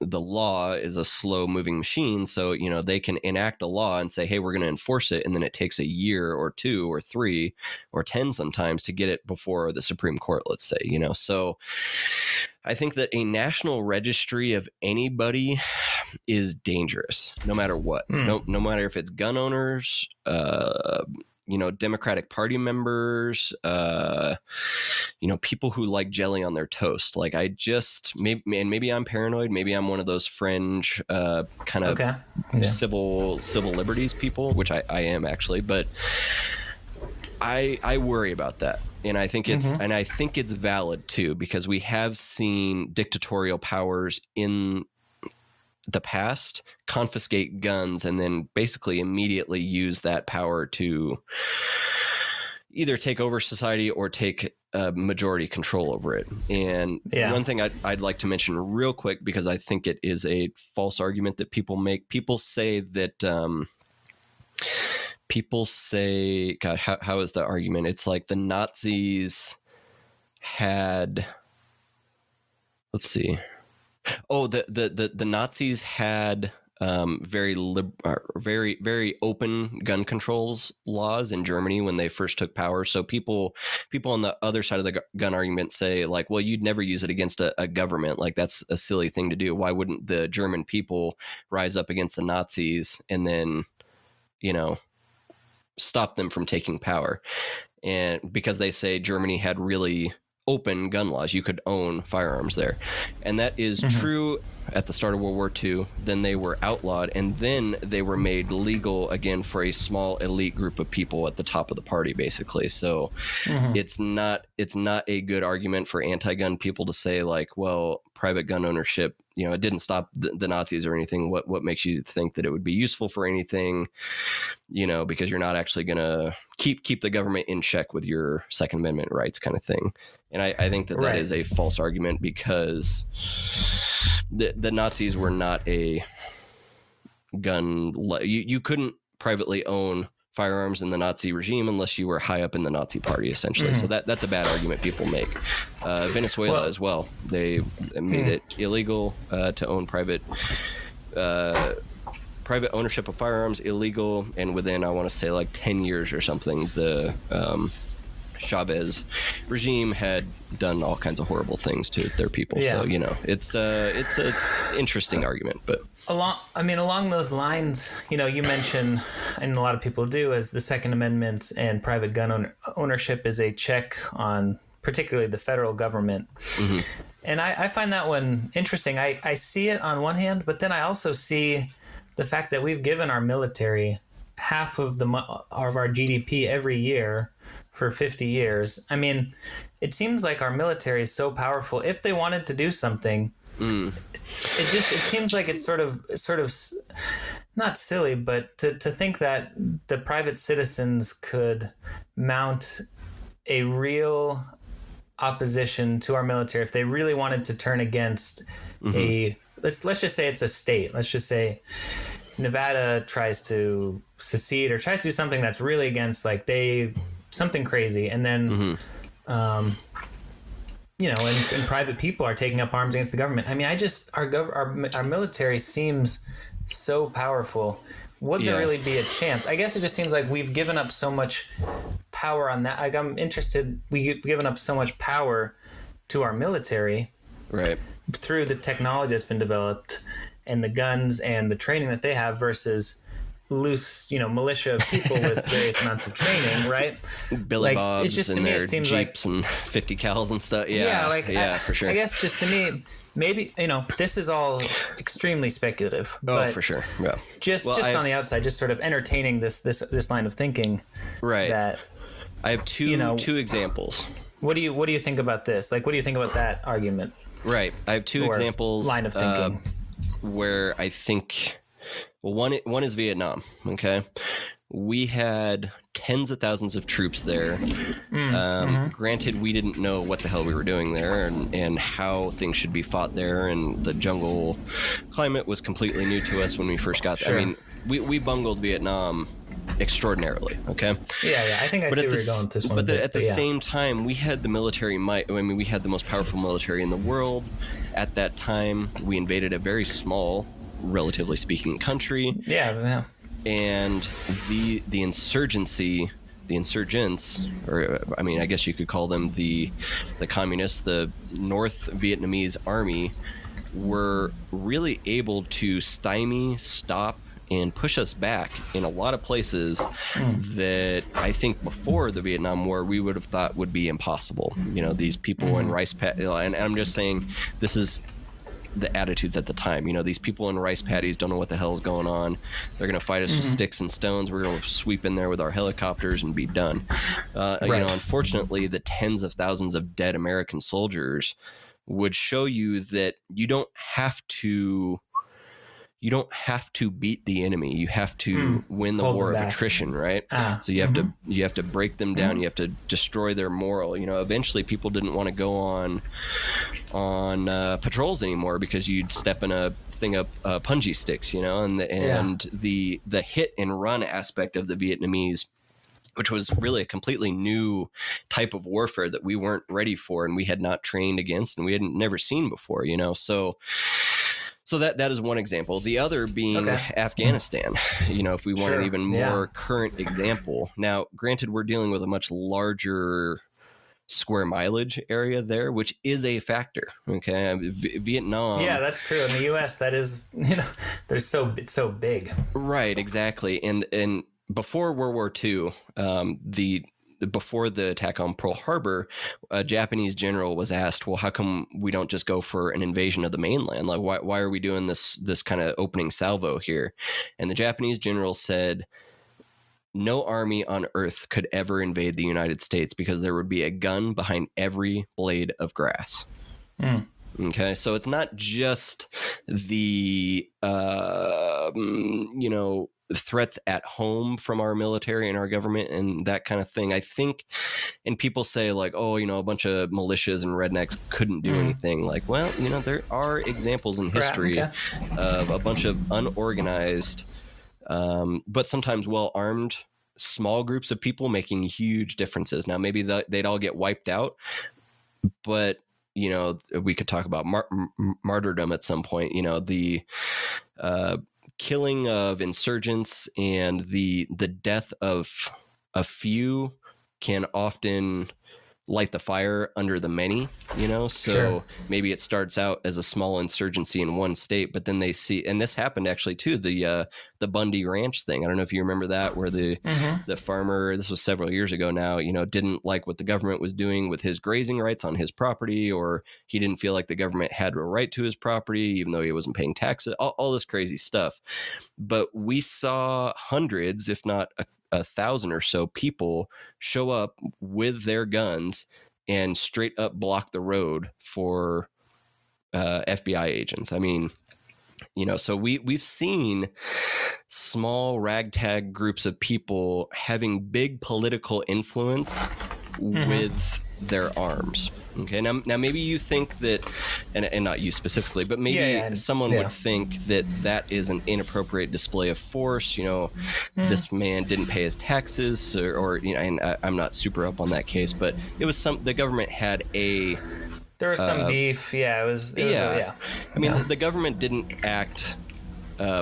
F: the law is a slow moving machine. So, they can enact a law and say, hey, we're going to enforce it. And then it takes a year or 2 or 3 or 10 sometimes to get it before the Supreme Court, let's say, So I think that a national registry of anybody is dangerous, no matter what. No matter if it's gun owners, Democratic Party members, people who like jelly on their toast. Like maybe I'm paranoid. Maybe I'm one of those fringe kind of civil liberties people, which I am actually, but I worry about that. And I think it's valid too, because we have seen dictatorial powers in the past confiscate guns and then basically immediately use that power to either take over society or take majority control over it. And one thing I'd like to mention real quick, because I think it is a false argument that people make. People say, gosh, how is the argument? It's like the Nazis had, let's see. Oh, the Nazis had very open gun controls laws in Germany when they first took power. So people on the other side of the gun argument say, like, well, you'd never use it against a government. Like, that's a silly thing to do. Why wouldn't the German people rise up against the Nazis and then, stop them from taking power? And because they say Germany had really open gun laws, you could own firearms there, and that is true at the start of World War II. Then they were outlawed, and then they were made legal again for a small elite group of people at the top of the party, basically. So it's not a good argument for anti-gun people to say, like, well, private gun ownership, it didn't stop the Nazis or anything. What makes you think that it would be useful for anything? Because you're not actually going to keep the government in check with your Second Amendment rights, kind of thing. And I think that is a false argument, because the Nazis were not a gun. You couldn't privately own firearms in the Nazi regime unless you were high up in the Nazi party, essentially. So that's a bad argument people make. Venezuela as well. They made it illegal to own private ownership of firearms, illegal, and within, I want to say, like 10 years or something, the Chavez regime had done all kinds of horrible things to their people.
G: Yeah.
F: So, you know, it's an interesting argument, but
G: along those lines, you know, you mention, and a lot of people do, as the Second Amendment and private gun ownership is a check on particularly the federal government. Mm-hmm. And I find that one interesting. I see it on one hand, but then I also see the fact that we've given our military half of our GDP every year for 50 years. I mean, it seems like our military is so powerful. If they wanted to do something, it seems like it's sort of not silly, but to think that the private citizens could mount a real opposition to our military if they really wanted to turn against let's just say it's a state. Let's just say Nevada tries to secede or tries to do something that's really against, like, something crazy, and then you know, and private people are taking up arms against the government. I mean, our military seems so powerful. Would there really be a chance? I guess it just seems like we've given up so much power on that. Like, I'm interested. We've given up so much power to our military,
F: right,
G: through the technology that's been developed and the guns and the training that they have versus loose, you know, militia of people with various amounts of training, right?
F: Billy Bobs
G: it's just,
F: and
G: to me,
F: their
G: it seems
F: Jeeps and 50 cals and stuff. For sure.
G: I guess just to me, maybe, you know, this is all extremely speculative. But
F: for sure. Yeah.
G: Just on the outside, just sort of entertaining this line of thinking.
F: Right.
G: That
F: I have two examples.
G: What do you think about this? Like, what do you think about that argument?
F: Right. I have two examples.
G: Line of thinking.
F: Where I think, well, one is Vietnam. Okay. We had tens of thousands of troops there. Granted, we didn't know what the hell we were doing there and how things should be fought there. And the jungle climate was completely new to us when we first got there. Sure. I mean, we bungled Vietnam extraordinarily. Okay.
G: Yeah. I think I see where you're going with this one.
F: But at the same time, we had the military might. I mean, we had the most powerful military in the world. At that time, we invaded a very small, relatively speaking, country.
G: Yeah.
F: And the insurgents, or I mean, I guess you could call them the communists, the North Vietnamese army, were really able to stop, and push us back in a lot of places that I think before the Vietnam War we would have thought would be impossible. You know, these people in rice paddies, and I'm just saying this is the attitudes at the time. You know, these people in rice paddies don't know what the hell is going on. They're going to fight us with sticks and stones. We're going to sweep in there with our helicopters and be done. Right. You know, unfortunately, the tens of thousands of dead American soldiers would show you that you don't have to beat the enemy. You have to win the war of attrition, right? So you have to break them down. You have to destroy their morale. You know, eventually people didn't want to go on patrols anymore because you'd step in a thing of punji sticks, you know, and the hit and run aspect of the Vietnamese, which was really a completely new type of warfare that we weren't ready for and we had not trained against and we had never seen before, you know. So that is one example. The other being Afghanistan, you know, if we want an even more current example. Now, granted, we're dealing with a much larger square mileage area there, which is a factor. Okay. Vietnam. Yeah,
G: that's true. In the U.S., that is, you know, it's so big.
F: Right, exactly. And before World War II, before the attack on Pearl Harbor, a Japanese general was asked, well, how come we don't just go for an invasion of the mainland? Like, why are we doing this kind of opening salvo here? And the Japanese general said, no army on earth could ever invade the United States because there would be a gun behind every blade of grass. Okay, so it's not just the, you know, threats at home from our military and our government and that kind of thing. I think, and people say like, oh, you know, a bunch of militias and rednecks couldn't do anything. Like, well, you know, there are examples in history of a bunch of unorganized, but sometimes well-armed small groups of people making huge differences. Now, maybe they'd all get wiped out, but we could talk about martyrdom at some point. The killing of insurgents and the death of a few can often light the fire under the many, so
G: Sure.
F: maybe it starts out as a small insurgency in one state, but then they see, and this happened actually too, the Bundy Ranch thing. I don't know if you remember that, where the farmer, this was several years ago now, didn't like what the government was doing with his grazing rights on his property, or he didn't feel like the government had a right to his property, even though he wasn't paying taxes, all this crazy stuff. But we saw hundreds, if not 1,000 or so people show up with their guns and straight up block the road for FBI agents. I mean, so we've seen small ragtag groups of people having big political influence with their arms. Okay. Now maybe you think that, and not you specifically, but maybe someone would think that is an inappropriate display of force. This man didn't pay his taxes, or and I'm not super up on that case, but it was the government had
G: there was some beef. Yeah, it was
F: I mean, the government didn't act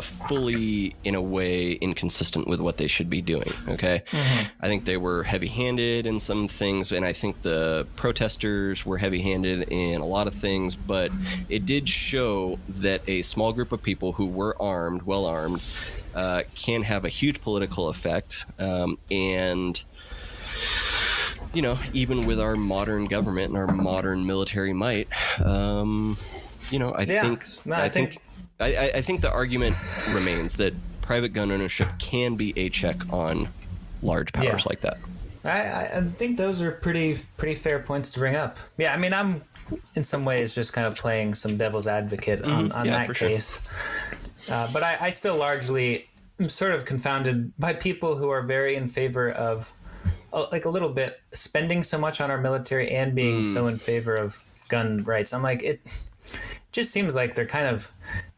F: fully in a way inconsistent with what they should be doing. Okay. I think they were heavy-handed in some things, and I think the protesters were heavy-handed in a lot of things, but it did show that a small group of people who were well armed, can have a huge political effect. And even with our modern government and our modern military might, I think the argument remains that private gun ownership can be a check on large powers like that.
G: I think those are pretty fair points to bring up. Yeah, I mean, I'm in some ways just kind of playing some devil's advocate on that case. Sure. But I still largely am sort of confounded by people who are very in favor of, like, a little bit spending so much on our military and being so in favor of gun rights. I'm like, it just seems like they're kind of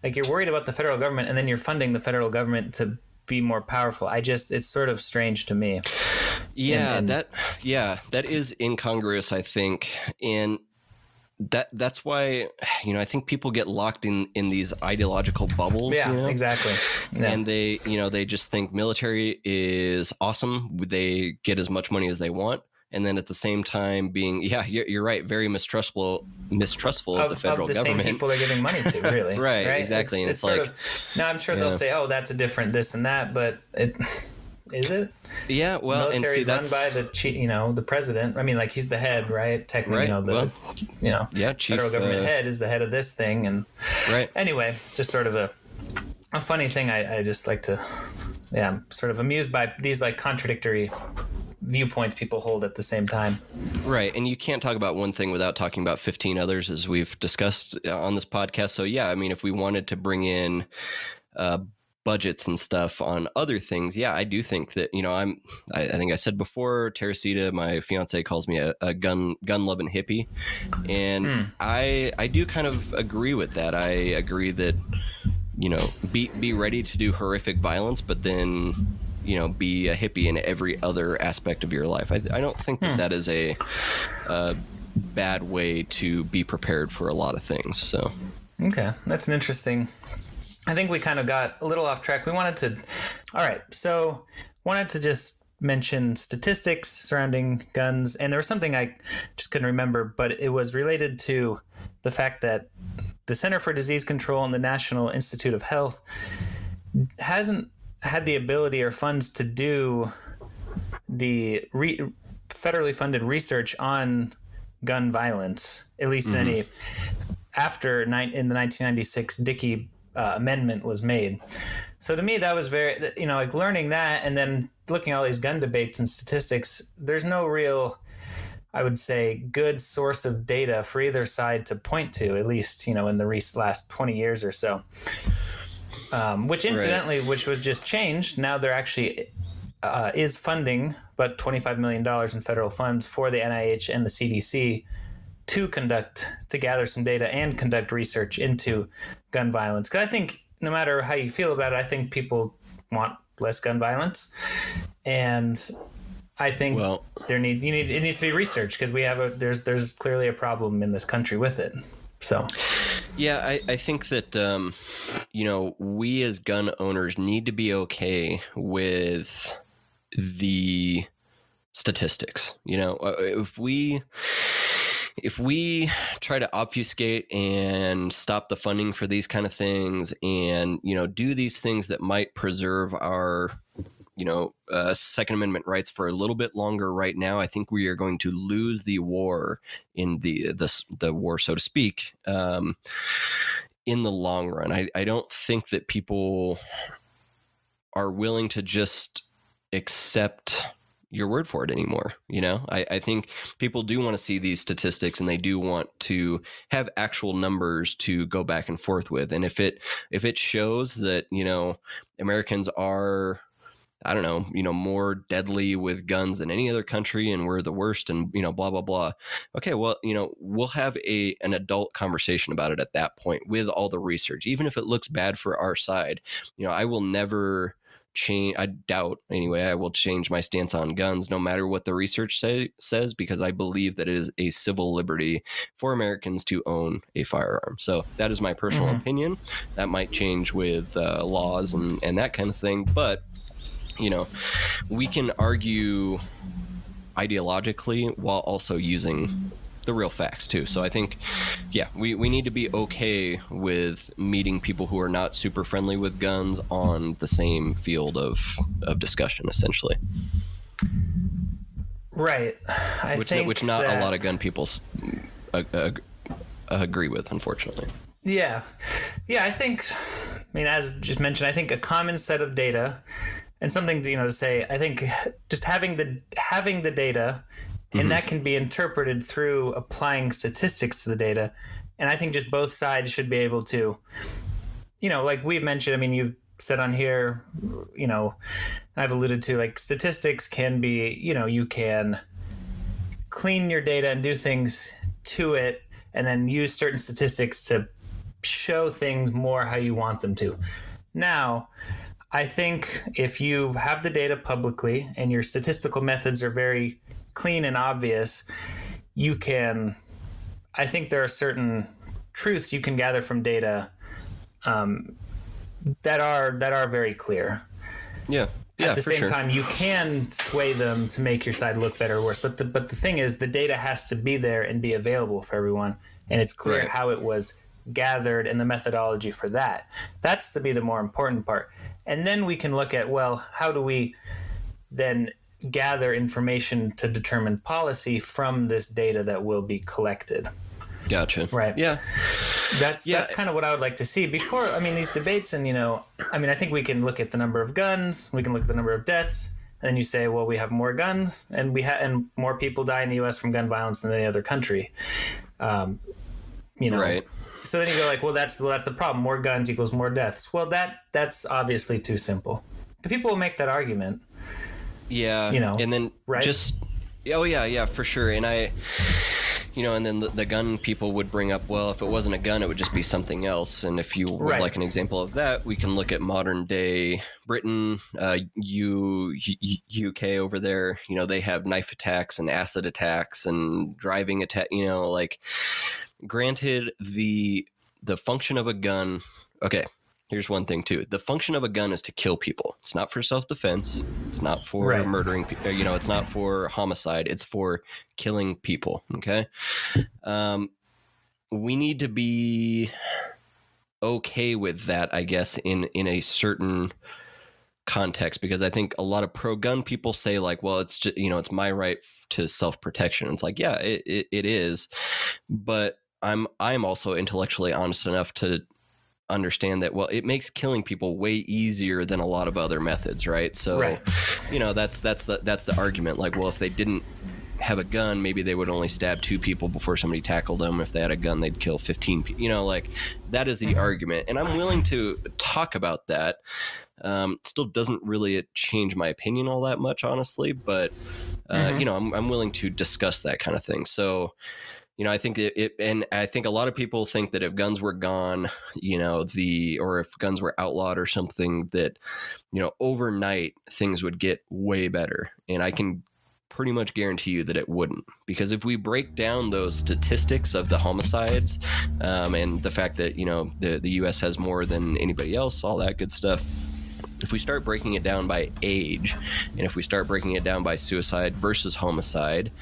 G: like, you're worried about the federal government and then you're funding the federal government to be more powerful. It's sort of strange to me.
F: Yeah, that is incongruous, I think. And that's why, I think people get locked in these ideological bubbles.
G: Yeah, exactly. Yeah.
F: And they just think military is awesome. They get as much money as they want. And then at the same time being, you're right, very mistrustful of the federal government.
G: Same people they're giving money to, really.
F: right, exactly.
G: It's sort of, now I'm sure they'll say, oh, that's a different this and that, but is it?
F: Yeah, well,
G: military's
F: and see,
G: run by the president. I mean, like, he's the head, right? Technically,
F: right. Chief,
G: federal government head is the head of this thing, and anyway, just sort of a funny thing. I just like to, I'm sort of amused by these like contradictory viewpoints people hold at the same time.
F: Right. And you can't talk about one thing without talking about 15 others, as we've discussed on this podcast. So I mean, if we wanted to bring in budgets and stuff on other things, I do think that, I think I said before, Teresita, my fiance, calls me a gun loving hippie. And I do kind of agree with that. I agree that, be ready to do horrific violence, but then be a hippie in every other aspect of your life. I don't think that is a bad way to be prepared for a lot of things. So,
G: okay, that's an interesting. I think we kind of got a little off track. Wanted to just mention statistics surrounding guns, and there was something I just couldn't remember, but it was related to the fact that the Center for Disease Control and the National Institute of Health hasn't had the ability or funds to do the federally funded research on gun violence, at least in after in the 1996 Dickey amendment was made. So to me, that was very, like, learning that and then looking at all these gun debates and statistics, there's no real, I would say, good source of data for either side to point to, at least, in the last 20 years or so. Which incidentally, which was just changed. Now there actually is funding, but $25 million in federal funds for the NIH and the CDC to gather some data and conduct research into gun violence. Because I think no matter how you feel about it, I think people want less gun violence. And I think it needs to be researched, because there's clearly a problem in this country with it. So,
F: yeah, I think that, we as gun owners need to be okay with the statistics. If we try to obfuscate and stop the funding for these kind of things and, do these things that might preserve our, Second Amendment rights for a little bit longer right now, I think we are going to lose the war in the war, so to speak, in the long run. I don't think that people are willing to just accept your word for it anymore. I think people do want to see these statistics, and they do want to have actual numbers to go back and forth with. And if it shows that, Americans are, I don't know, more deadly with guns than any other country, and we're the worst, and, blah, blah, blah. Okay, well, we'll have an adult conversation about it at that point with all the research, even if it looks bad for our side. I will never change. I doubt anyway, I will change my stance on guns no matter what the research says, because I believe that it is a civil liberty for Americans to own a firearm. So that is my personal opinion. That might change with laws and that kind of thing. But we can argue ideologically while also using the real facts too. So I think, we need to be okay with meeting people who are not super friendly with guns on the same field of discussion, essentially.
G: Right.
F: Which not a lot of gun people agree with, unfortunately.
G: Yeah. Yeah, as just mentioned, I think a common set of data and something to say, I think just having the data, and that can be interpreted through applying statistics to the data. And I think just both sides should be able to, like we've mentioned, you've said on here, I've alluded to, like, statistics can be, you can clean your data and do things to it, and then use certain statistics to show things more how you want them to. Now, I think if you have the data publicly and your statistical methods are very clean and obvious, I think there are certain truths you can gather from data that are very clear.
F: Yeah.
G: At the same time, you can sway them to make your side look better or worse. But the thing is, the data has to be there and be available for everyone, and it's clear how it was gathered and the methodology for that. That's to be the more important part. And then we can look at, well, how do we then gather information to determine policy from this data that will be collected?
F: Gotcha.
G: Right.
F: Yeah.
G: That's kind of what I would like to see before. These debates, and I think we can look at the number of guns, we can look at the number of deaths, and then you say, well, we have more guns, and and more people die in the U.S. from gun violence than any other country.
F: Right.
G: So then you go like, well, that's the problem. More guns equals more deaths. Well, that's obviously too simple. But people will make that argument.
F: Yeah. And then just, for sure. And and then the gun people would bring up, well, if it wasn't a gun, it would just be something else. And if you would like an example of that, we can look at modern day Britain, UK over there. They have knife attacks and acid attacks and driving attack, granted, the function of a gun. Okay, here's one thing too. The function of a gun is to kill people. It's not for self-defense. It's not for murdering people. It's not for homicide. It's for killing people. Okay. We need to be okay with that, I guess, in a certain context, because I think a lot of pro-gun people say, like, well, it's just, it's my right to self-protection. It's like, yeah, it is, but I'm also intellectually honest enough to understand that, well, it makes killing people way easier than a lot of other methods, right? So, that's the argument. Like, well, if they didn't have a gun, maybe they would only stab 2 people before somebody tackled them. If they had a gun, they'd kill 15 people. That is the argument, and I'm willing to talk about that. Still doesn't really change my opinion all that much, honestly, but I'm willing to discuss that kind of thing. So, I think and I think a lot of people think that if guns were gone, or if guns were outlawed or something, that, overnight things would get way better. And I can pretty much guarantee you that it wouldn't, because if we break down those statistics of the homicides, and the fact that, the U.S. has more than anybody else, all that good stuff. If we start breaking it down by age, and if we start breaking it down by suicide versus homicide,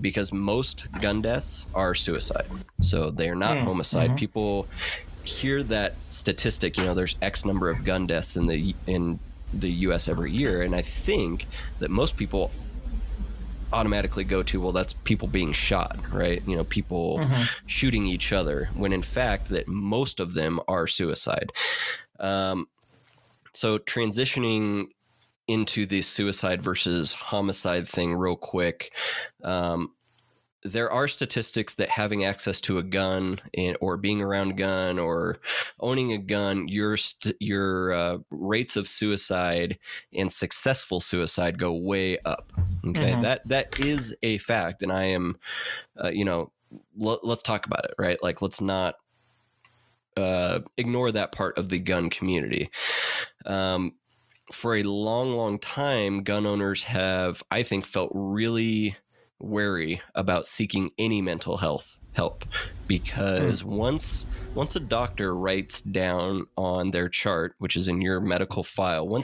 F: because most gun deaths are suicide, so they are not homicide. People hear that statistic, there's X number of gun deaths in the U.S. every year, and I think that most people automatically go to, well, that's people being shot, right? People shooting each other, when in fact that most of them are suicide. So transitioning into the suicide versus homicide thing real quick, there are statistics that having access to a gun or being around a gun or owning a gun, your rates of suicide and successful suicide go way up. Okay, that is a fact, and I am, let's talk about it, right? Like, let's not ignore that part of the gun community. For a long, long time, gun owners have, I think, felt really wary about seeking any mental health help, because once a doctor writes down on their chart, which is in your medical file,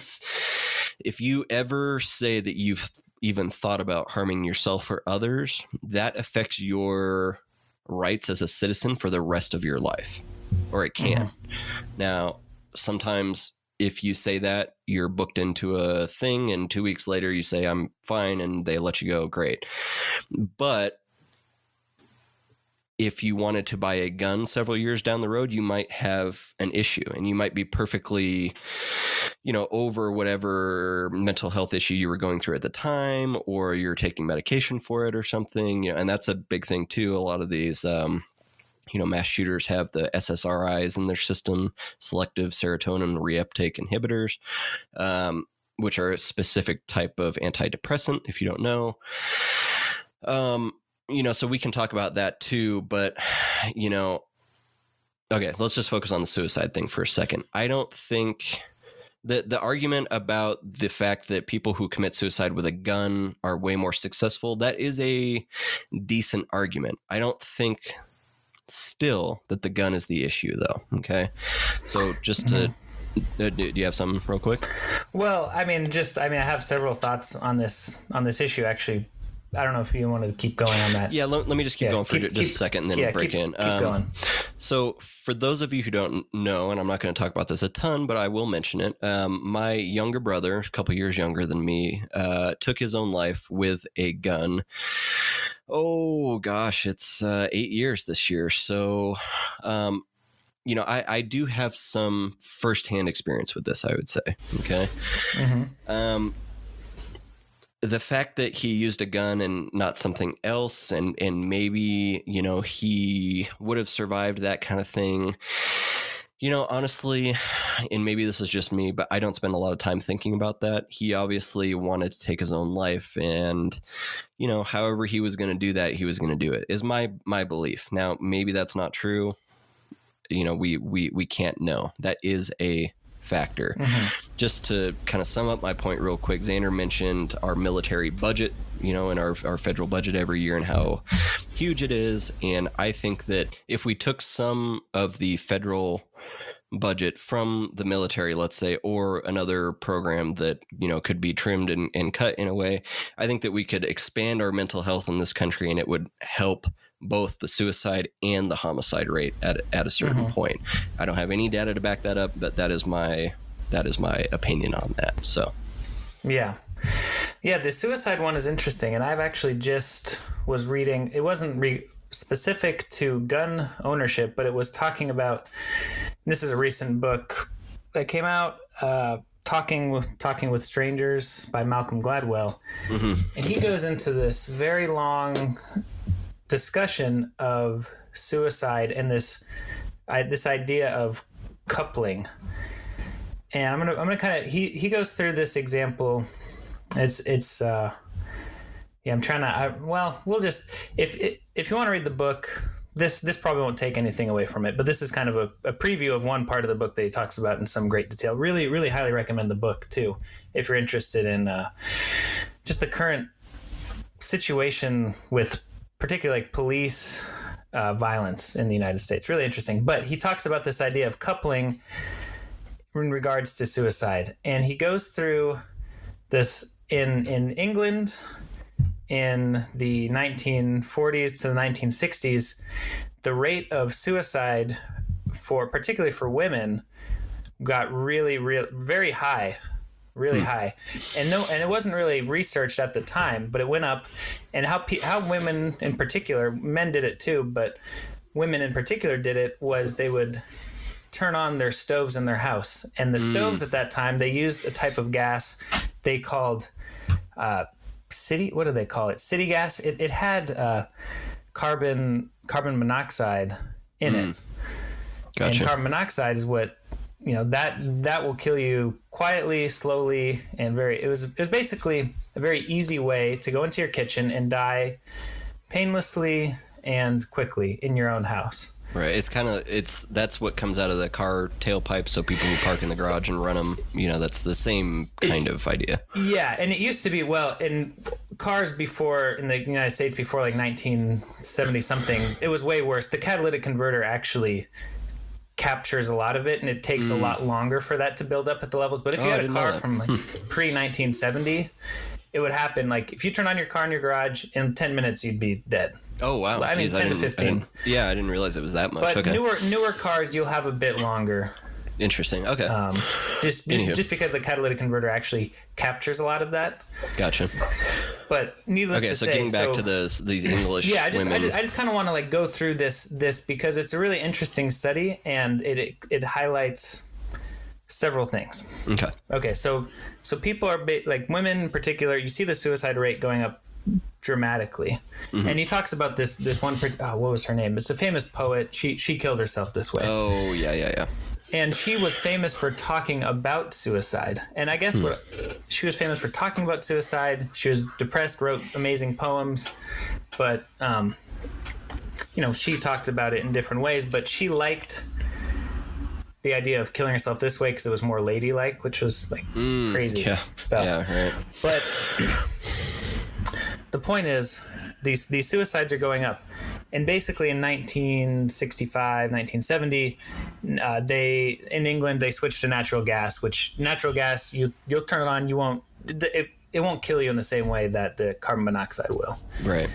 F: if you ever say that you've even thought about harming yourself or others, that affects your rights as a citizen for the rest of your life. Or it can. Now, sometimes if you say that, you're booked into a thing, and 2 weeks later you say, I'm fine, and they let you go, great. But if you wanted to buy a gun several years down the road, you might have an issue, and you might be perfectly, over whatever mental health issue you were going through at the time, or you're taking medication for it or something, and that's a big thing too. A lot of these, mass shooters have the SSRIs in their system, selective serotonin reuptake inhibitors, which are a specific type of antidepressant, if you don't know. So we can talk about that too, but, okay, let's just focus on the suicide thing for a second. I don't think that the argument about the fact that people who commit suicide with a gun are way more successful, that is a decent argument. I don't think still that the gun is the issue, though. Okay, so just to do you have something real quick?
G: Well, I have several thoughts on this issue, actually. I don't know if you want to keep going on that.
F: Yeah, let me just keep going for just a second and then break in.
G: Keep going.
F: So for those of you who don't know, and I'm not going to talk about this a ton, but I will mention it, my younger brother, a couple years younger than me, took his own life with a gun. Oh, gosh, it's 8 years this year. So, I do have some firsthand experience with this, I would say. Okay. The fact that he used a gun and not something else, and maybe, he would have survived that kind of thing. Honestly, and maybe this is just me, but I don't spend a lot of time thinking about that. He obviously wanted to take his own life, and, however he was going to do that, he was going to do it, is my belief. Now, maybe that's not true. We can't know. That is a factor. Just to kind of sum up my point real quick, Xander mentioned our military budget, and our federal budget every year and how huge it is. And I think that if we took some of the federal budget from the military, let's say, or another program that, could be trimmed and cut in a way, I think that we could expand our mental health in this country, and it would help both the suicide and the homicide rate at a certain point. I don't have any data to back that up, but that is my opinion on that. So
G: yeah, the suicide one is interesting, and I've actually just was reading. It wasn't specific to gun ownership, but it was talking about. This is a recent book that came out, Talking with Strangers by Malcolm Gladwell, and he goes into this very long discussion of suicide and this idea of coupling. And I'm gonna kind of he goes through this example. It's I'm trying to. Well, we'll just if you want to read the book, this probably won't take anything away from it. But this is kind of a preview of one part of the book that he talks about in some great detail. Really, really highly recommend the book too, if you're interested in just the current situation with particularly like police violence in the United States. Really interesting. But he talks about this idea of coupling in regards to suicide, and he goes through this in England. In the 1940s to the 1960s, the rate of suicide particularly for women got really very high, really high. And it wasn't really researched at the time, but it went up. And how women in particular, men did it too, but women in particular did it was they would turn on their stoves in their house. And the stoves at that time, they used a type of gas they called what do they call it? City gas. It had carbon monoxide in it.
F: Gotcha.
G: And carbon monoxide is what, that will kill you quietly, slowly, and it was basically a very easy way to go into your kitchen and die painlessly and quickly in your own house.
F: Right. That's what comes out of the car tailpipe. So people who park in the garage and run them, that's the same kind of idea.
G: Yeah. And it used to be, in cars in the United States before like 1970 something, it was way worse. The catalytic converter actually captures a lot of it, and it takes a lot longer for that to build up at the levels. But if you had a car from like pre 1970, it would happen like if you turn on your car in your garage, in 10 minutes you'd be dead.
F: Oh wow.
G: I mean, 10 to 15.
F: I didn't realize it was that much.
G: But
F: okay.
G: newer cars you'll have a bit longer.
F: Interesting. Okay.
G: Just because the catalytic converter actually captures a lot of that.
F: Gotcha.
G: But needless to say,
F: getting back to these English women.
G: I just kind of want to like go through this because it's a really interesting study, and it highlights several things. Okay. So people are like women in particular. You see the suicide rate going up dramatically, and he talks about this one. What was her name? It's a famous poet. She killed herself this way.
F: Oh yeah.
G: And she was famous for talking about suicide. And I guess she was famous for talking about suicide. She was depressed, wrote amazing poems, but she talked about it in different ways. But she liked the idea of killing herself this way because it was more ladylike, which was like crazy stuff. Yeah, right. But the point is, these suicides are going up. And basically in 1965, 1970, in England, they switched to natural gas, which natural gas, you'll turn it on, it won't kill you in the same way that the carbon monoxide will.
F: Right.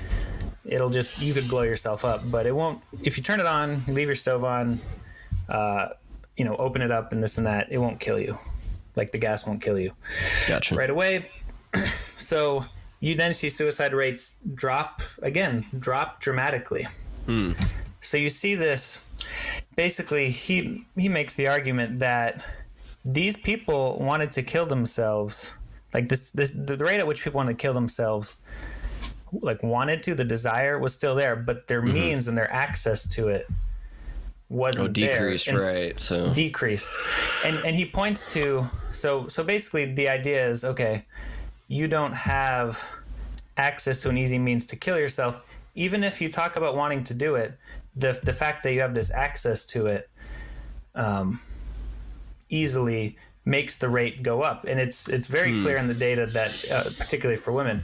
G: You could blow yourself up, but it won't, if you turn it on, leave your stove on, open it up and this and that, it won't kill you. Like the gas won't kill you. Gotcha. Right away. So you then see suicide rates drop dramatically. So you see this, basically he makes the argument that these people wanted to kill themselves, like the rate at which people wanted to kill themselves, the desire was still there, but their means and their access to it wasn't
F: decreased,
G: there.
F: right? So
G: decreased. And he points to, so basically the idea is, okay, you don't have access to an easy means to kill yourself. Even if you talk about wanting to do it, the fact that you have this access to it easily makes the rate go up. And it's very clear in the data that, particularly for women,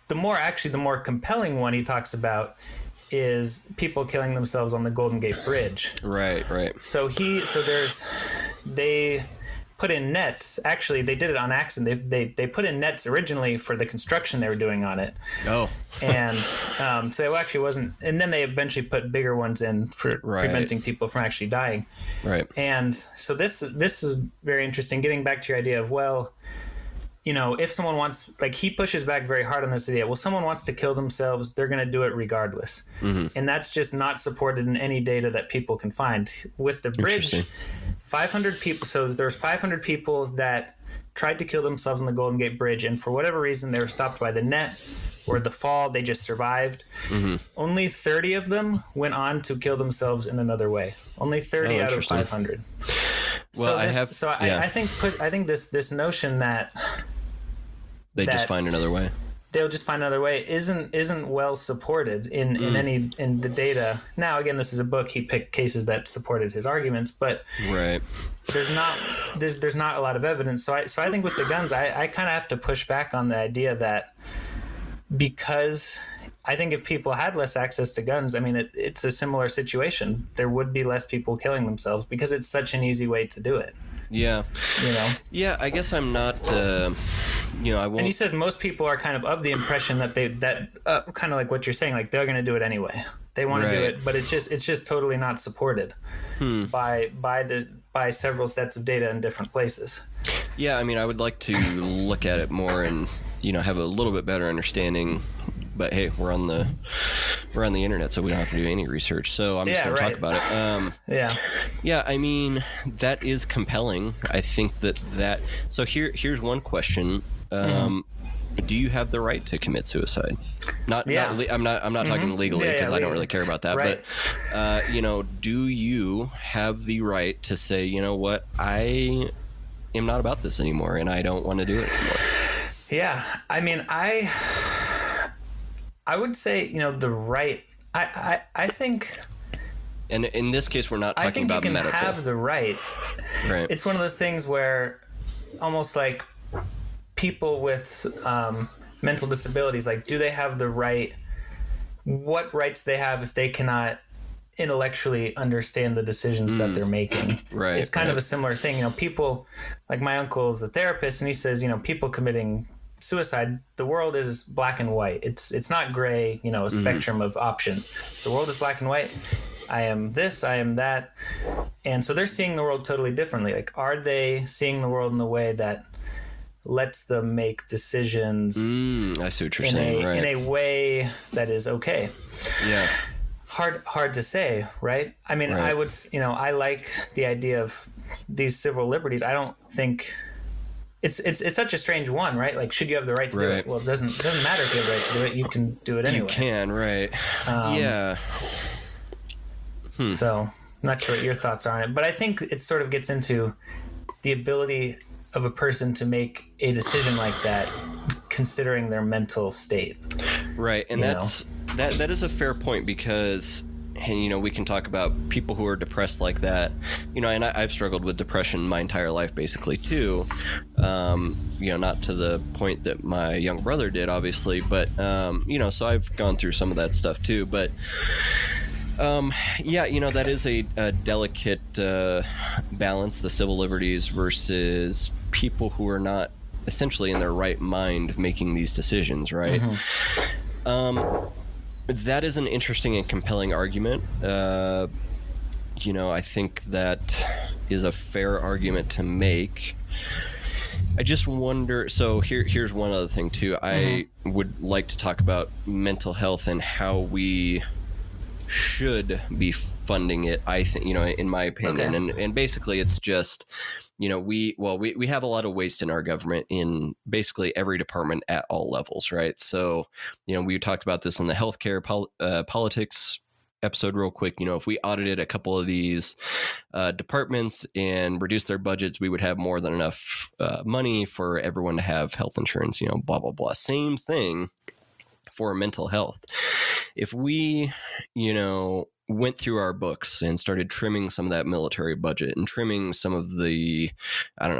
G: the more compelling one he talks about is people killing themselves on the Golden Gate Bridge.
F: Right.
G: So they put in nets. Actually, they did it on accident. They put in nets originally for the construction they were doing on it.
F: Oh.
G: And so it actually wasn't. And then they eventually put bigger ones in for preventing people from actually dying.
F: Right.
G: And so this is very interesting. Getting back to your idea of, if someone wants, like he pushes back very hard on this idea, someone wants to kill themselves, they're going to do it regardless. And that's just not supported in any data that people can find. With the bridge, 500 people. So there's 500 people that tried to kill themselves on the Golden Gate Bridge. And for whatever reason, they were stopped by the net or the fall. They just survived. Only 30 of them went on to kill themselves in another way. Only 30 out of 500.
F: Well,
G: I think this notion that
F: they just find another way.
G: they'll just find another way isn't well supported in the data. Now, again, this is a book. He picked cases that supported his arguments, but
F: Right.
G: there's not a lot of evidence. So I think with the guns, I kind of have to push back on the idea that, because I think if people had less access to guns, I mean, it's a similar situation. There would be less people killing themselves because it's such an easy way to do it.
F: Yeah.
G: You know?
F: Yeah, I guess I'm not, I won't.
G: And he says most people are kind of the impression that kind of like what you're saying, like they're going to do it anyway. They want to do it, but it's just totally not supported by several sets of data in different places.
F: Yeah, I mean, I would like to look at it more and, have a little bit better understanding. But hey, we're on the internet, so we don't have to do any research. So I'm just going to talk about it. Yeah. I mean, that is compelling. I think that. So here's one question. Do you have the right to commit suicide? I'm not talking legally, because I don't really care about that.
G: Right.
F: But do you have the right to say, you know what, I am not about this anymore, and I don't want to do it anymore?
G: Yeah, I mean, I would say, the right. I think.
F: And in this case, we're not talking about medical.
G: I think you can have the right.
F: Right.
G: It's one of those things where, almost like people with mental disabilities, like, do they have the right? What rights they have if they cannot intellectually understand the decisions that they're making?
F: Right.
G: It's kind of a similar thing. People, like my uncle is a therapist, and he says, people committing suicide, the world is black and white. It's not gray, a spectrum of options. The world is black and white. I am this, I am that. And so they're seeing the world totally differently. Like, are they seeing the world in a way that lets them make decisions
F: I see what you're saying, right.
G: in a way that is okay?
F: Yeah.
G: Hard to say, right? I mean,
F: Right.
G: I would, I like the idea of these civil liberties. I don't think it's such a strange one, right? Like, should you have the right to do
F: Right.
G: it? Well, it doesn't matter if you have the right to do it. You can do it anyway.
F: You can, right. Yeah.
G: So, not sure what your thoughts are on it, but I think it sort of gets into the ability of a person to make a decision like that, considering their mental state.
F: Right, and that is a fair point, because, and we can talk about people who are depressed like that, and I've struggled with depression my entire life, basically, too. Not to the point that my young brother did, obviously, but so I've gone through some of that stuff too. But that is a delicate balance, the civil liberties versus people who are not essentially in their right mind making these decisions, right? That is an interesting and compelling argument. I think that is a fair argument to make. I just wonder, so here's one other thing too. I would like to talk about mental health and how we should be funding it, I think, in my opinion.
G: Okay.
F: And basically it's just, we have a lot of waste in our government in basically every department at all levels, right? So, we talked about this in the healthcare politics episode real quick. If we audited a couple of these departments and reduced their budgets, we would have more than enough money for everyone to have health insurance, blah, blah, blah. Same thing for mental health. If we, went through our books and started trimming some of that military budget and trimming some of the,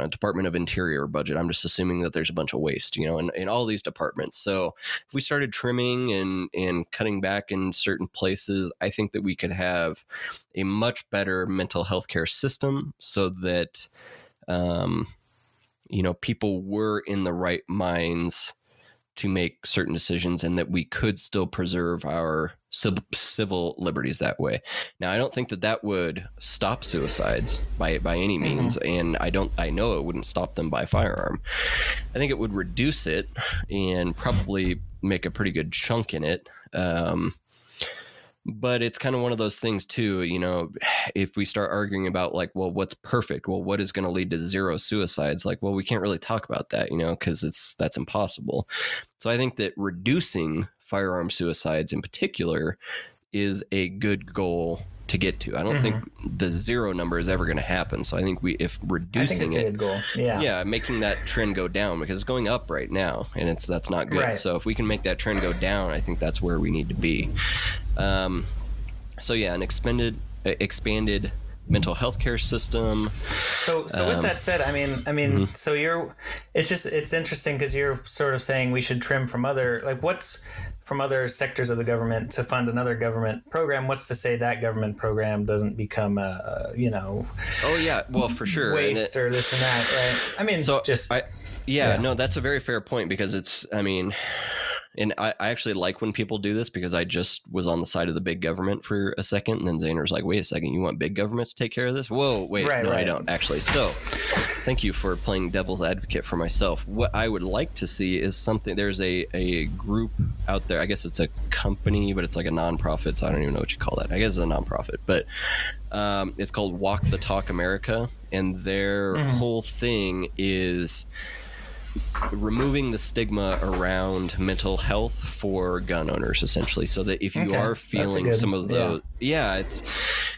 F: Department of Interior budget, I'm just assuming that there's a bunch of waste, in all these departments. So if we started trimming and cutting back in certain places, I think that we could have a much better mental health care system, so that, people were in the right minds to make certain decisions, and that we could still preserve our civil liberties that way. Now, I don't think that would stop suicides by any means, and I know it wouldn't stop them by firearm. I think it would reduce it and probably make a pretty good chunk in it. But it's kind of one of those things too, if we start arguing about like, well, what's perfect? Well, what is going to lead to zero suicides? Like, well, we can't really talk about that, because that's impossible. So I think that reducing firearm suicides in particular is a good goal to get to. I don't think the zero number is ever going to happen. So I think if reducing
G: I think it's a good goal.
F: yeah, making that trend go down, because it's going up right now, and that's not good.
G: Right.
F: So if we can make that trend go down, I think that's where we need to be. So yeah, an expanded mental health care system.
G: So with that said, I mean, so it's interesting because you're sort of saying we should trim from what's from other sectors of the government to fund another government program. What's to say that government program doesn't become
F: Oh yeah, well, for sure.
G: waste or this and that, right? I mean,
F: so
G: just
F: no, that's a very fair point, because and I actually like when people do this, because I just was on the side of the big government for a second, and then Zaner's like, wait a second, you want big government to take care of this? Whoa, wait,
G: right,
F: no,
G: right.
F: I don't actually. So thank you for playing devil's advocate for myself. What I would like to see is something, there's a group out there, I guess it's a company, but it's like a nonprofit, so I don't even know what you call that. I guess it's a nonprofit, but it's called Walk the Talk America, and their whole thing is removing the stigma around mental health for gun owners, essentially, so that if you are feeling some of those, it's,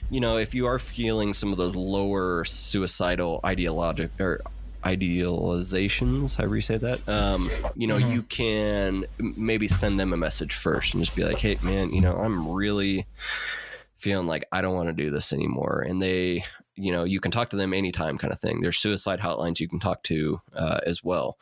F: if you are feeling some of those lower suicidal idealizations, however you say that, you can maybe send them a message first and just be like, hey man, I'm really feeling like I don't want to do this anymore. And they, you can talk to them anytime, kind of thing. There's suicide hotlines you can talk to as well.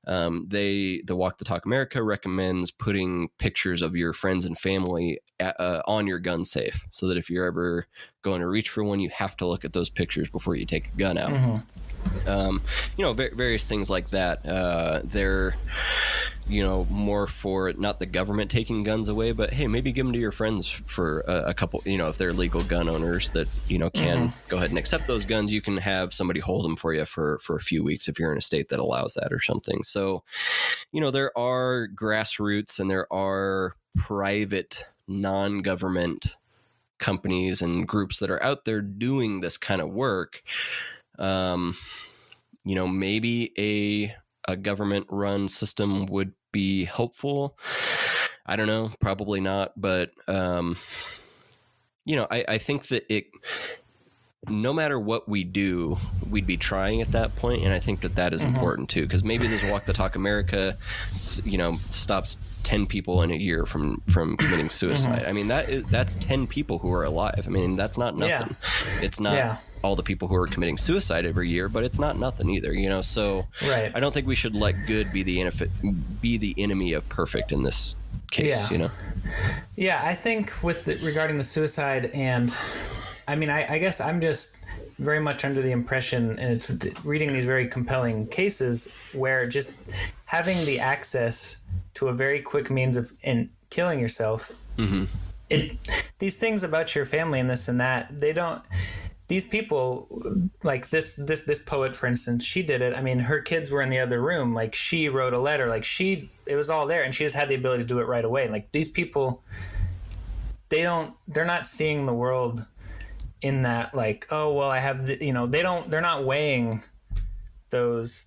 F: The Walk the Talk America recommends putting pictures of your friends and family on your gun safe, so that if you're ever going to reach for one, you have to look at those pictures before you take a gun out. Various things like that. They're, more for not the government taking guns away, but hey, maybe give them to your friends for a couple, if they're legal gun owners that, can go ahead and accept those guns. You can have somebody hold them for you for a few weeks if you're in a state that allows that or something. So, there are grassroots and there are private non-government companies and groups that are out there doing this kind of work. Maybe a government run system would be helpful. I don't know, probably not. But, I think that no matter what we do, we'd be trying at that point. And I think that is important too, because maybe this Walk the Talk America, stops 10 people in a year from committing suicide. I mean, that's 10 people who are alive. I mean, that's not nothing. Yeah. It's not all the people who are committing suicide every year, but it's not nothing either, so right. I don't think we should let good be the enemy of perfect in this case.
G: Yeah, I think regarding the suicide, and I mean, I guess I'm just very much under the impression, and it's reading these very compelling cases where just having the access to a very quick means of killing yourself, these things about your family and this and that, these people, like this poet, for instance, she did it. I mean, her kids were in the other room. Like, she wrote a letter. Like, it was all there, and she just had the ability to do it right away. Like, these people, they're not seeing the world in that, like, oh, well, I have they're not weighing those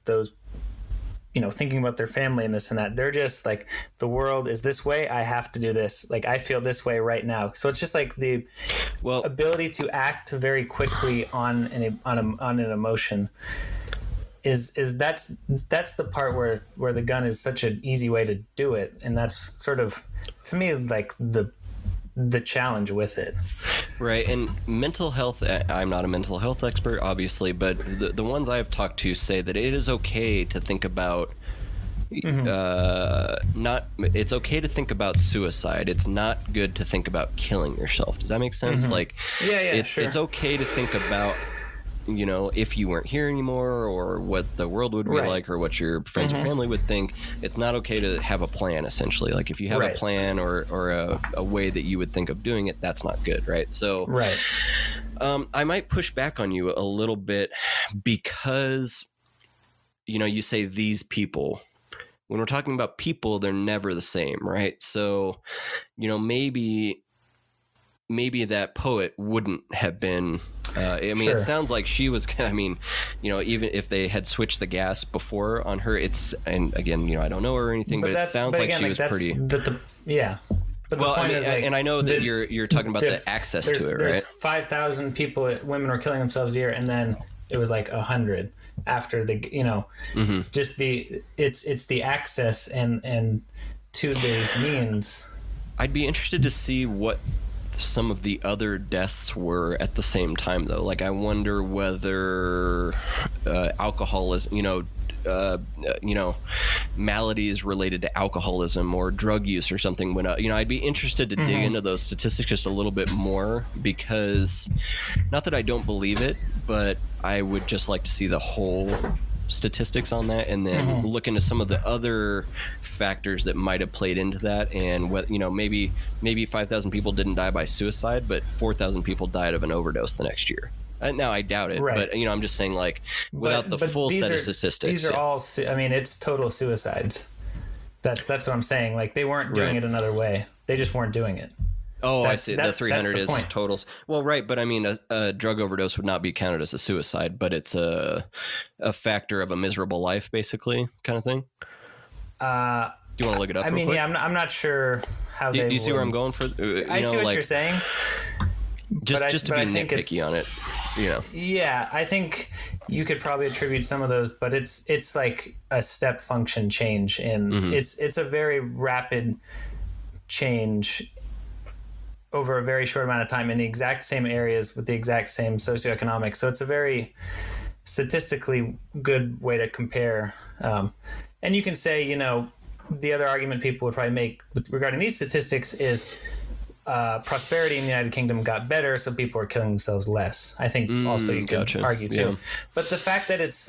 G: thinking about their family and this and that. They're just like, the world is this way, I have to do this. Like, I feel this way right now. So it's just like the ability to act very quickly on an emotion is that's the part where the gun is such an easy way to do it. And that's sort of, to me, like the challenge with it.
F: Right. And mental health, I'm not a mental health expert, obviously, but the ones I've talked to say that it is okay to think about it's okay to think about suicide. It's not good to think about killing yourself. Does that make sense? Like, it's okay to think about, if you weren't here anymore, or what the world would be like, or what your friends or family would think. It's not okay to have a plan, essentially. Like, if you have a plan or a way that you would think of doing it, that's not good, right? So I might push back on you a little bit, because you say these people. When we're talking about people, they're never the same, right? So maybe that poet wouldn't have been it sounds like she was, even if they had switched the gas before on her, and again, I don't know her or anything, but it sounds like she was pretty.
G: But the point is, like,
F: and I know that you're talking about the access to it,
G: there's
F: right?
G: 5,000 women were killing themselves a year, and then it was like 100 after the, just it's the access and to these means.
F: I'd be interested to see what some of the other deaths were at the same time, though. Like, I wonder whether alcoholism, maladies related to alcoholism or drug use or something went up. I'd be interested to dig into those statistics just a little bit more, because not that I don't believe it, but I would just like to see the whole statistics on that, and then look into some of the other factors that might have played into that, and what maybe 5,000 people didn't die by suicide, but 4,000 people died of an overdose the next year. Now I doubt it, but I'm just saying, like, without the full set of statistics,
G: these are all. I mean, it's total suicides. That's what I'm saying. Like, they weren't doing it another way. They just weren't doing it.
F: Oh, I see. The 300 is
G: point.
F: totals. Well, right, but I mean, a drug overdose would not be counted as a suicide, but it's a factor of a miserable life, basically, kind of thing. Do you want to look it up?
G: I mean, yeah, I'm not sure how
F: do you see where I'm going for?
G: I see what you're saying.
F: Just to be nitpicky on it,
G: Yeah, I think you could probably attribute some of those, but it's like a step function change in it's a very rapid change over a very short amount of time in the exact same areas with the exact same socioeconomic. So it's a very statistically good way to compare. And you can say, the other argument people would probably make regarding these statistics is prosperity in the United Kingdom got better, so people are killing themselves less. I think also you could argue too. Yeah. But the fact that it's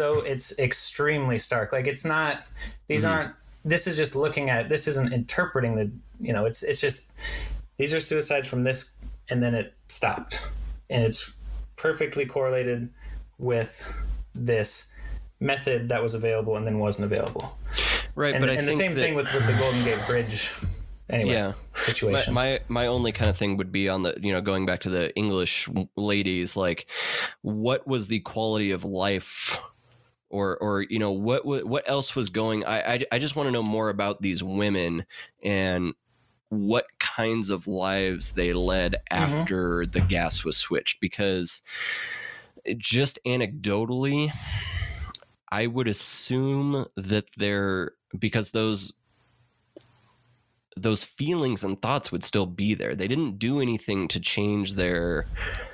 G: extremely stark. Like, it's not, these aren't, this is just looking at, this isn't interpreting the, it's just, these are suicides from this, and then it stopped. And it's perfectly correlated with this method that was available and then wasn't available.
F: Right,
G: and,
F: but
G: the same thing with the Golden Gate Bridge. Anyway, situation.
F: My only kind of thing would be on the, going back to the English ladies, like, what was the quality of life, or what else was going? I just want to know more about these women and what kinds of lives they led after the gas was switched, because just anecdotally, I would assume that because those feelings and thoughts would still be there. They didn't do anything to change their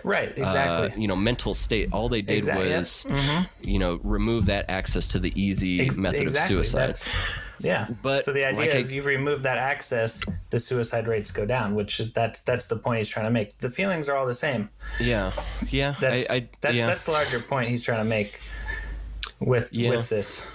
F: mental state. All they did was remove that access to the easy method of suicide.
G: But so the idea is you've removed that access, the suicide rates go down, which is that's the point he's trying to make. The feelings are all the same. That's the larger point he's trying to make with this.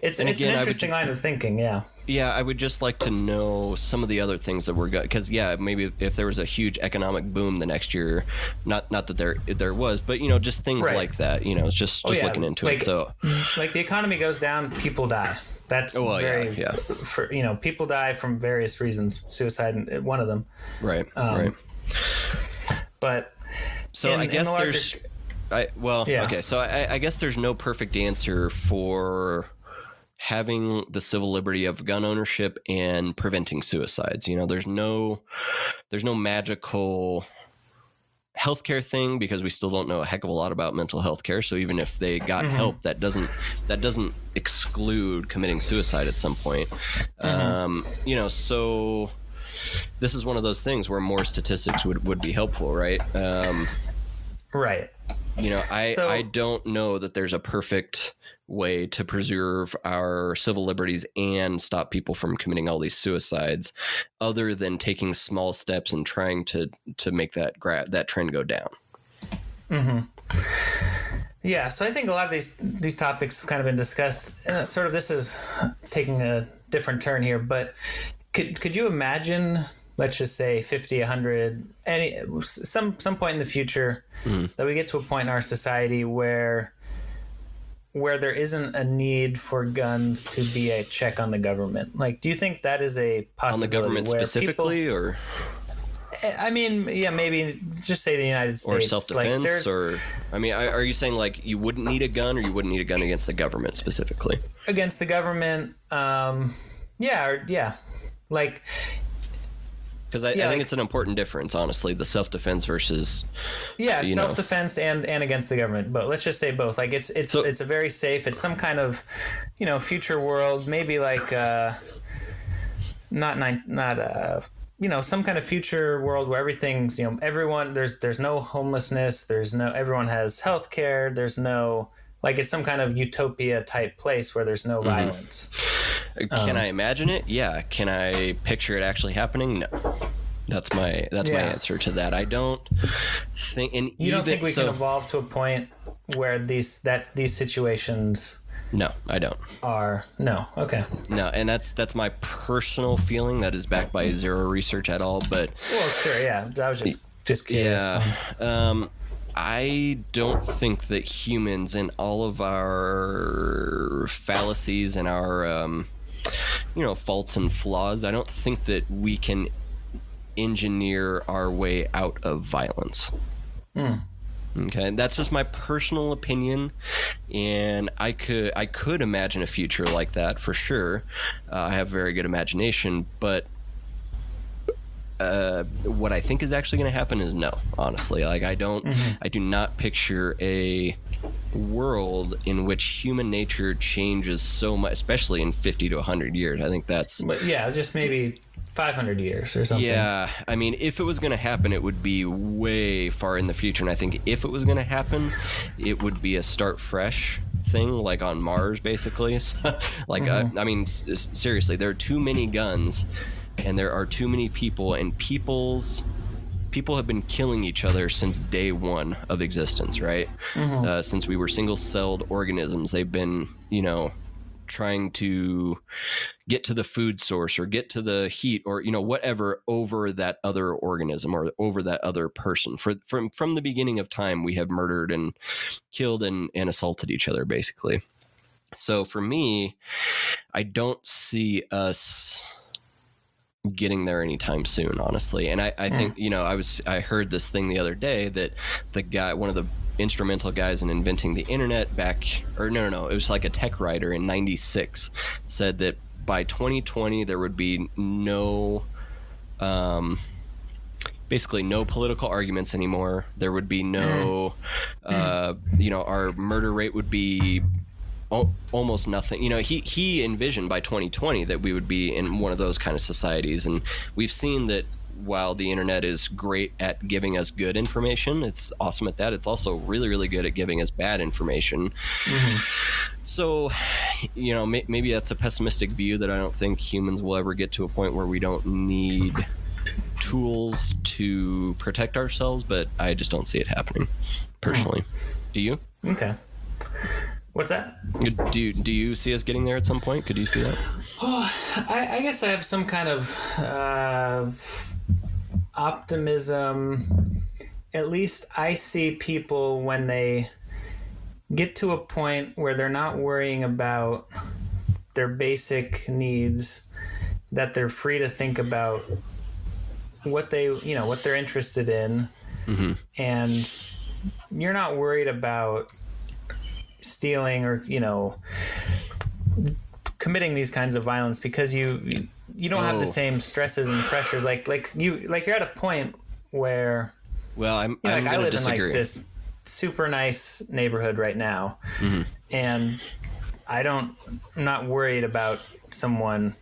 G: It's an interesting line of thinking. Yeah, I
F: would just like to know some of the other things that were good, because maybe if there was a huge economic boom the next year, not that there was, but just things like that. It's just looking into it. So,
G: like, the economy goes down, people die. That's people die from various reasons. Suicide, one of them. Right. But
F: so I guess there's. Okay. So I guess there's no perfect answer for having the civil liberty of gun ownership and preventing suicides. There's no magical healthcare thing, because we still don't know a heck of a lot about mental health care. So even if they got help, that doesn't exclude committing suicide at some point. So this is one of those things where more statistics would be helpful, right?
G: Right.
F: I don't know that there's a perfect way to preserve our civil liberties and stop people from committing all these suicides, other than taking small steps and trying to make that trend go down.
G: Yeah, so I think a lot of these topics have kind of been discussed. Sort of, this is taking a different turn here, but could you imagine, let's just say 50, 100, some point in the future that we get to a point in our society where there isn't a need for guns to be a check on the government? Like, do you think that is a possibility? On the government specifically, or? I mean, yeah, maybe just say the United States.
F: Or self-defense, are you saying, like, you wouldn't need a gun, or you wouldn't need a gun against the government specifically?
G: Against the government, yeah. Like,
F: Because I think it's an important difference, honestly, the self-defense versus
G: self-defense and against the government. But let's just say both. Like it's a very safe. It's some kind of future world, maybe like some kind of future world where everything's everyone there's no homelessness, everyone has health care, there's no, like, it's some kind of utopia type place where there's no violence.
F: Can I imagine it? Yeah. Can I picture it actually happening? No. That's my answer to that. I don't think. And
G: you don't think we can evolve to a point where these situations?
F: No, I don't.
G: No. Okay.
F: No, and that's my personal feeling. That is backed by zero research at all. But
G: well, sure, yeah. I was just curious.
F: Yeah. I don't think that humans and all of our fallacies and our faults and flaws, I don't think that we can engineer our way out of violence. Okay, that's just my personal opinion, and I could imagine a future like that for sure. I have a very good imagination, but what I think is actually going to happen is no, honestly. Like, I do not picture a world in which human nature changes so much, especially in 50 to 100 years. I think that's...
G: But yeah, just maybe 500 years or something.
F: Yeah, I mean, if it was going to happen, it would be way far in the future. And I think if it was going to happen, it would be a start fresh thing, like on Mars, basically. Like, I mean, seriously, there are too many guns, and there are too many people, and people have been killing each other since day one of existence, right? Since we were single-celled organisms, they've been, trying to get to the food source or get to the heat or whatever over that other organism or over that other person. From the beginning of time, we have murdered and killed and assaulted each other, basically. So for me, I don't see us getting there anytime soon, honestly. And I think I heard this thing the other day that the guy, one of the instrumental guys in inventing the internet it was like a tech writer in 96, said that by 2020 there would be basically no political arguments anymore. There would be no our murder rate would be almost nothing. He envisioned by 2020 that we would be in one of those kind of societies, and we've seen that while the internet is great at giving us good information, it's awesome at that, it's also really, really good at giving us bad information. So, maybe that's a pessimistic view, that I don't think humans will ever get to a point where we don't need tools to protect ourselves, but I just don't see it happening, personally. Do you?
G: Okay. What's that?
F: Do you see us getting there at some point? Could you see that?
G: Oh, I guess I have some kind of optimism. At least I see people when they get to a point where they're not worrying about their basic needs, that they're free to think about what they're interested in, and you're not worried about stealing or committing these kinds of violence because you don't have the same stresses and pressures. Like you're at a point where,
F: well, I'm
G: I live
F: disagree.
G: in like this super nice neighborhood right now, and I'm not worried about someone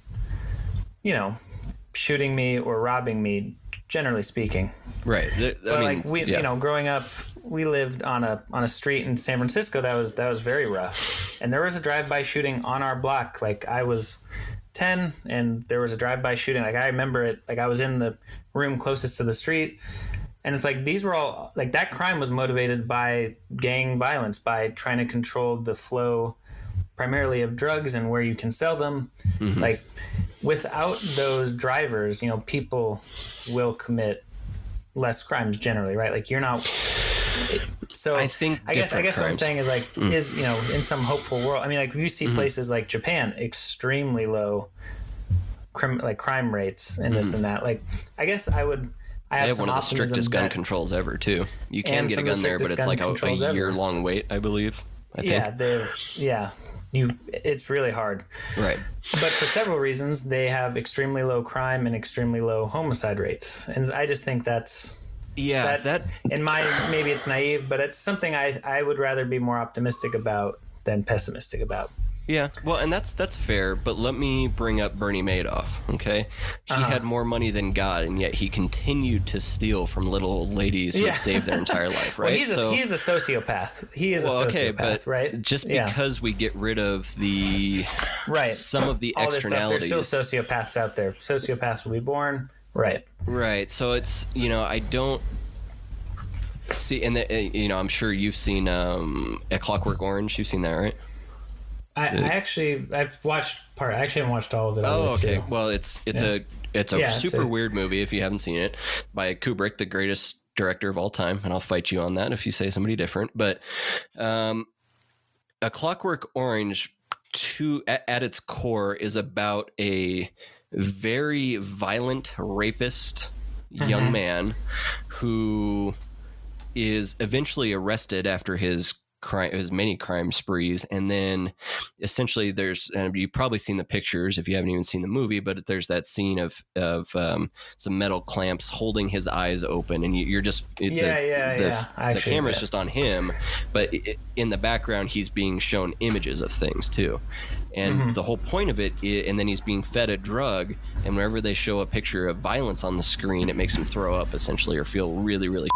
G: shooting me or robbing me, generally speaking.
F: Right.
G: Growing up, we lived on a street in San Francisco that was very rough, and there was a drive-by shooting on our block. Like, I was 10, and there was a drive-by shooting. Like, I remember it. Like, I was in the room closest to the street, and it's like these were all like, that crime was motivated by gang violence, by trying to control the flow, primarily of drugs and where you can sell them. Like, without those drivers, people will commit less crimes generally, right? Like, you're not. So I guess what I'm saying is like, is in some hopeful world. I mean, like, you see places like Japan, extremely low crime rates and this and that. Like, I guess I have
F: one of the strictest gun controls ever too. You can get a gun there, but it's like a year-long wait, I believe. I think.
G: It's really hard.
F: Right.
G: But for several reasons, they have extremely low crime and extremely low homicide rates. And I just think that's...
F: Yeah, that
G: in my... Maybe it's naive, but it's something I would rather be more optimistic about than pessimistic about.
F: Yeah, well, and that's fair, but let me bring up Bernie Madoff, okay? He had more money than God, and yet he continued to steal from little old ladies who had saved their entire life, right?
G: Well, he's a sociopath. He is a sociopath,
F: okay, but
G: right?
F: Just because we get rid of the...
G: Right.
F: Some of the
G: all
F: externalities...
G: This stuff, there's still sociopaths out there. Sociopaths will be born, right.
F: Right, so it's, I don't... See, and I'm sure you've seen A Clockwork Orange. You've seen that, right?
G: I've watched part. I actually haven't watched all of it.
F: Oh, okay. Well, it's a super weird movie if you haven't seen it, by Kubrick, the greatest director of all time, and I'll fight you on that if you say somebody different. But A Clockwork Orange, at its core, is about a very violent rapist young man who is eventually arrested after his many crime sprees, and then essentially and you've probably seen the pictures if you haven't even seen the movie, but there's that scene of some metal clamps holding his eyes open, and you're just the camera's just on him, but in the background he's being shown images of things too, and the whole point of it and then he's being fed a drug, and whenever they show a picture of violence on the screen, it makes him throw up essentially, or feel really, really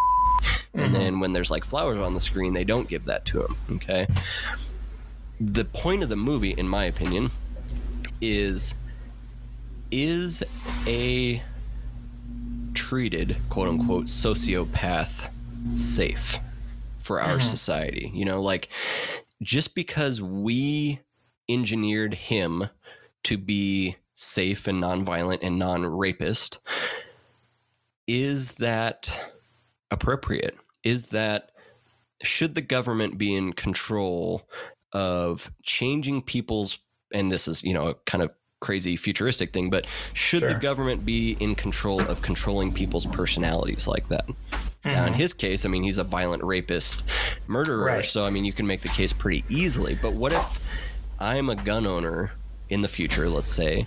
F: and then when there's like flowers on the screen, they don't give that to him. Okay. The point of the movie, in my opinion, is a treated, quote unquote, sociopath safe for our society? Like, just because we engineered him to be safe and nonviolent and non-rapist, is that appropriate? Should the government be in control of changing people's, and this is, a kind of crazy futuristic thing, but should the government be in control of controlling people's personalities like that? Now, in his case, he's a violent rapist murderer, right. So, you can make the case pretty easily. But what if I'm a gun owner in the future, let's say,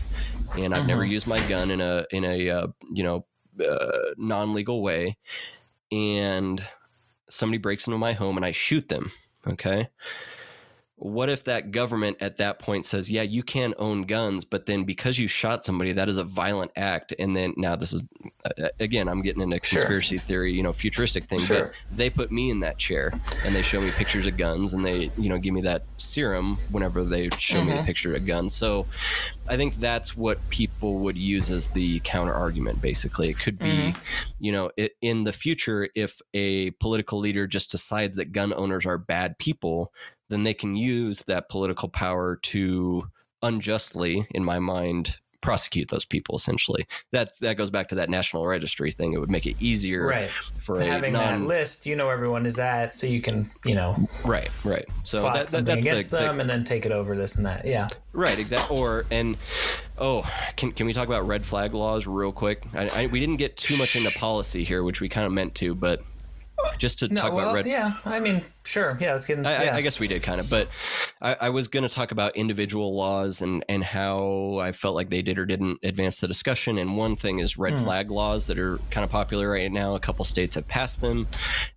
F: and I've never used my gun in a non-legal way, and somebody breaks into my home and I shoot them, okay? What if that government at that point says, yeah, you can own guns, but then because you shot somebody, that is a violent act. And then now this is, again, I'm getting into conspiracy theory, futuristic thing, but they put me in that chair and they show me pictures of guns, and they, give me that serum whenever they show me a picture of guns. So I think that's what people would use as the counter argument. Basically, it could be, in the future, if a political leader just decides that gun owners are bad people, then they can use that political power to unjustly, in my mind, prosecute those people. Essentially, that goes back to that national registry thing. It would make it easier for
G: having that list. Everyone is at, so you can
F: right. So
G: that's against them, and then take it over this and that. Yeah,
F: right, exactly. Can we talk about red flag laws real quick? We didn't get too much into policy here, which we kind of meant to, but. Just to talk about red.
G: Yeah, sure. Yeah, let's get into
F: I guess we did kind of, but I was going to talk about individual laws and how I felt like they did or didn't advance the discussion. And one thing is red flag laws that are kind of popular right now. A couple states have passed them.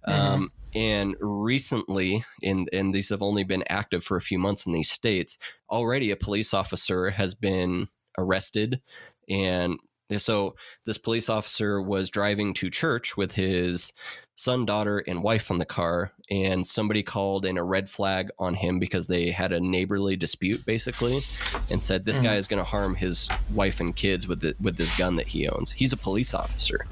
F: And recently, and these have only been active for a few months in these states, already a police officer has been arrested. And so this police officer was driving to church with his son, daughter, and wife on the car, and somebody called in a red flag on him because they had a neighborly dispute, basically, and said this guy is going to harm his wife and kids with this gun that he owns. He's a police officer.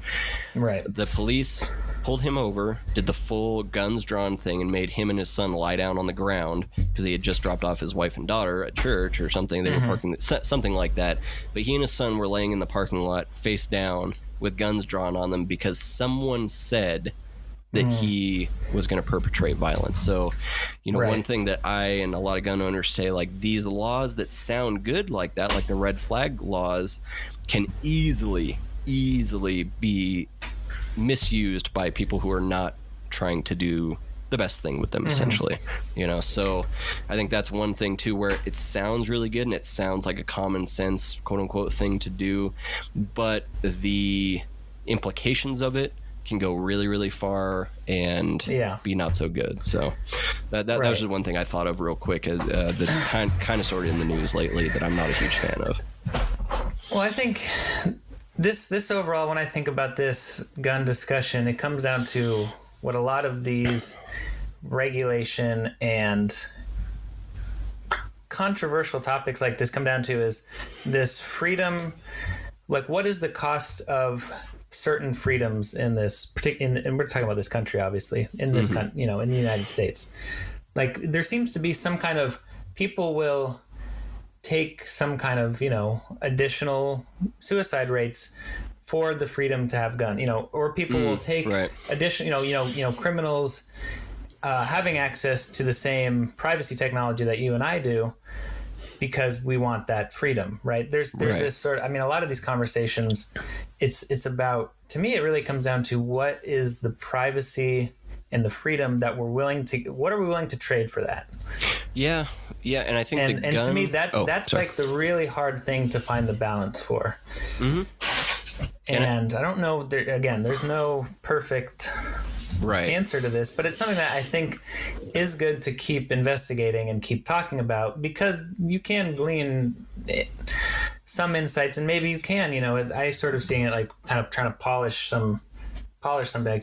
F: Right. The police pulled him over, did the full guns drawn thing, and made him and his son lie down on the ground because he had just dropped off his wife and daughter at church or something. They were parking, something like that. But he and his son were laying in the parking lot face down with guns drawn on them because someone said that he was going to perpetrate violence. So, one thing that I and a lot of gun owners say, like, these laws that sound good like that, like the red flag laws, can easily be misused by people who are not trying to do the best thing with them, essentially. So I think that's one thing too, where it sounds really good and it sounds like a common sense, quote unquote, thing to do, but the implications of it can go really, really far and be not so good. So that was just one thing I thought of real quick, that's kind of sort of in the news lately that I'm not a huge fan of.
G: Well, I think this overall, when I think about this gun discussion, it comes down to what a lot of these regulation and controversial topics like this come down to is this freedom. Like, what is the cost of certain freedoms in this and we're talking about this country, obviously, in this in the United States. Like, there seems to be some kind of, people will take some kind of additional suicide rates for the freedom to have gun, or people will take additional criminals having access to the same privacy technology that you and I do, because we want that freedom, right? There's this sort of, a lot of these conversations, it's about, to me, it really comes down to what is the privacy and the freedom that what are we willing to trade for that? Yeah. And I think and to me, that's like the really hard thing to find the balance for. And I don't know, there's no perfect answer to this, but it's something that I think is good to keep investigating and keep talking about, because you can glean some insights, and maybe you can, I sort of seeing it like kind of trying to polish something,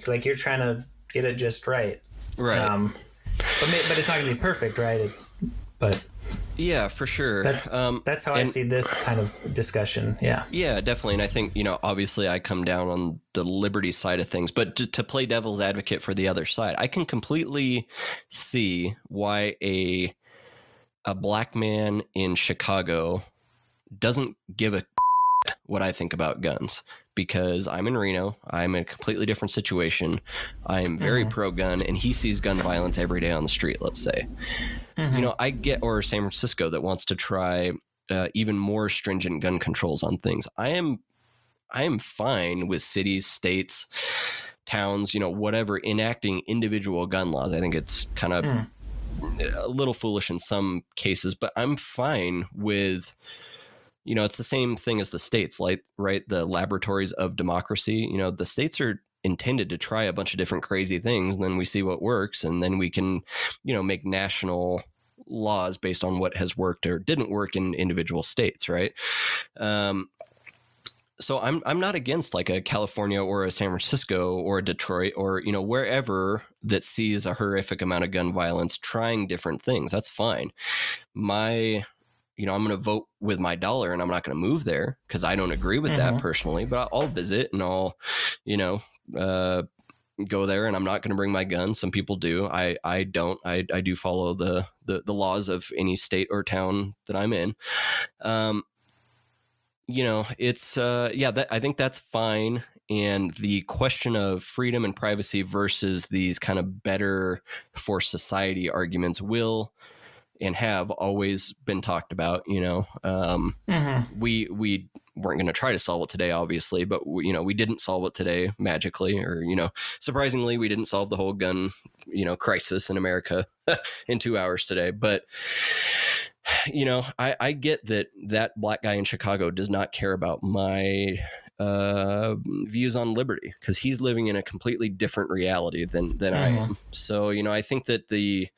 G: like you're trying to get it just right. But it's not gonna be perfect, right? Yeah, for sure. That's how I see this kind of discussion. Yeah, definitely. And I think, obviously I come down on the liberty side of things, but to play devil's advocate for the other side, I can completely see why a black man in Chicago doesn't give a what I think about guns, because I'm in Reno. I'm in a completely different situation. I am very pro-gun, and he sees gun violence every day on the street, let's say. I get, or San Francisco, that wants to try even more stringent gun controls on things. I am fine with cities, states, towns, whatever, enacting individual gun laws. I think it's kind of a little foolish in some cases, but I'm fine with, it's the same thing as the states, like, right? The laboratories of democracy. The states are intended to try a bunch of different crazy things, and then we see what works, and then we can, make national laws based on what has worked or didn't work in individual states, right? So I'm not against like a California or a San Francisco or a Detroit or, wherever that sees a horrific amount of gun violence trying different things. That's fine. I'm going to vote with my dollar, and I'm not going to move there because I don't agree with that personally, but I'll visit and I'll, go there, and I'm not going to bring my gun. Some people do. I don't. I do follow the laws of any state or town that I'm in. It's I think that's fine. And the question of freedom and privacy versus these kind of better for society arguments will and have always been talked about. We weren't going to try to solve it today, obviously, but we didn't solve it today magically, or surprisingly, we didn't solve the whole gun crisis in America in 2 hours today. But I get that black guy in Chicago does not care about my views on liberty, because he's living in a completely different reality than I am. So I think that the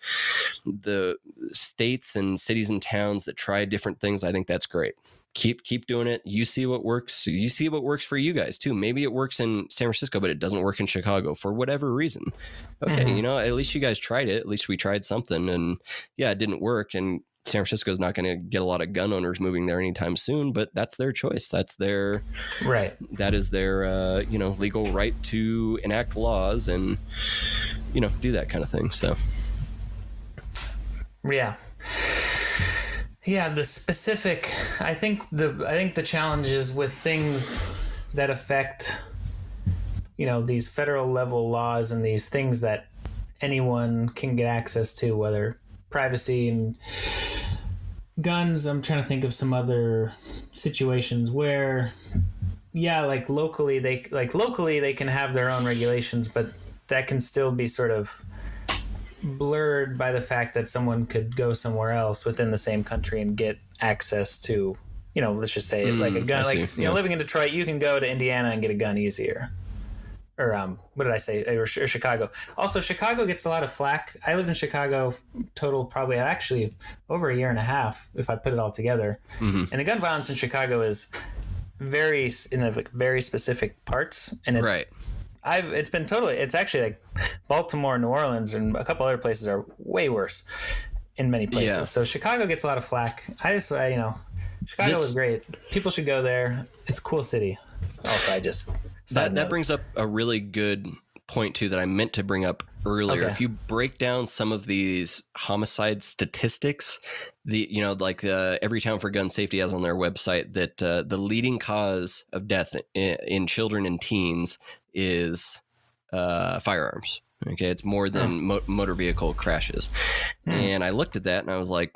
G: states and cities and towns that try different things, I think that's great. Keep doing it. You see what works. You see what works for you guys too. Maybe it works in San Francisco, but it doesn't work in Chicago for whatever reason. Okay, at least you guys tried it. At least we tried something, and it didn't work. And San Francisco is not going to get a lot of gun owners moving there anytime soon, but that's their choice. That's their right. That is their legal right to enact laws and do that kind of thing. So the specific, I think the challenge is with things that affect these federal level laws and these things that anyone can get access to, whether privacy and guns. I'm trying to think of some other situations where locally they can have their own regulations, but that can still be sort of blurred by the fact that someone could go somewhere else within the same country and get access to, let's just say like a gun. Like, living in Detroit, you can go to Indiana and get a gun easier. Or what did I say? Or Chicago. Also, Chicago gets a lot of flack. I lived in Chicago total probably actually over a year and a half if I put it all together. And the gun violence in Chicago is very specific parts, and it's
F: right.
G: It's actually like Baltimore, New Orleans, and a couple other places are way worse in many places.
F: Yeah.
G: So Chicago gets a lot of flack. Chicago is great. People should go there. It's a cool city. Also, that
F: brings up a really good point too that I meant to bring up earlier.
G: Okay.
F: If you break down some of these homicide statistics, Every Town for Gun Safety has on their website that the leading cause of death in children and teens is firearms. Okay, it's more than motor vehicle crashes. And I looked at that and I was like,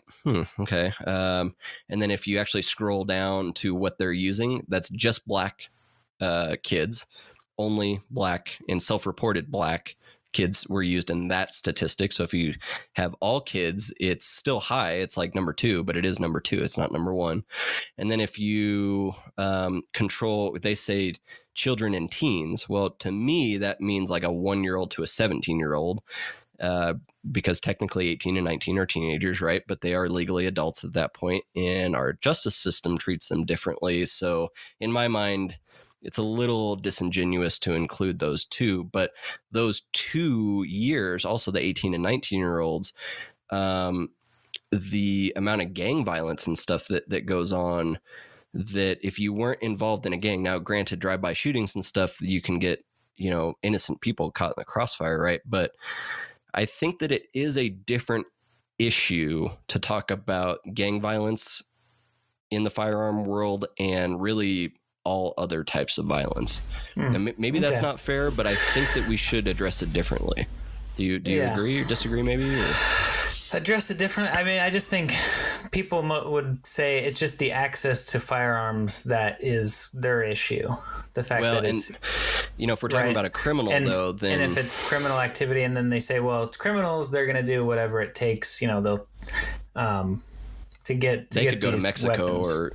F: okay. And then if you actually scroll down to what they're using, that's just black kids. Only black and self-reported black kids were used in that statistic. So if you have all kids, it's still high. It's like number 2, but it is number 2. It's not number 1. And then if you control, they say children and teens. Well, to me, that means like a 1-year-old to a 17-year-old. Because technically 18 and 19 are teenagers, right? But they are legally adults at that point, and our justice system treats them differently. So in my mind, it's a little disingenuous to include those two, but those 2 years, also the 18 and 19-year-olds, the amount of gang violence and stuff that goes on, that if you weren't involved in a gang, now granted drive-by shootings and stuff, you can get, innocent people caught in the crossfire, right? But I think that it is a different issue to talk about gang violence in the firearm world and really all other types of violence. And maybe that's not fair, but I think that we should address it differently. Do you agree or disagree maybe? Or?
G: Address it different. I mean, I just think people would say it's just the access to firearms that is their issue. The fact that it's,
F: if we're talking about a criminal though, then
G: and if it's criminal activity, and then they say, well, it's criminals, they're going to do whatever it takes. They'll to get
F: go to Mexico
G: weapons.
F: Or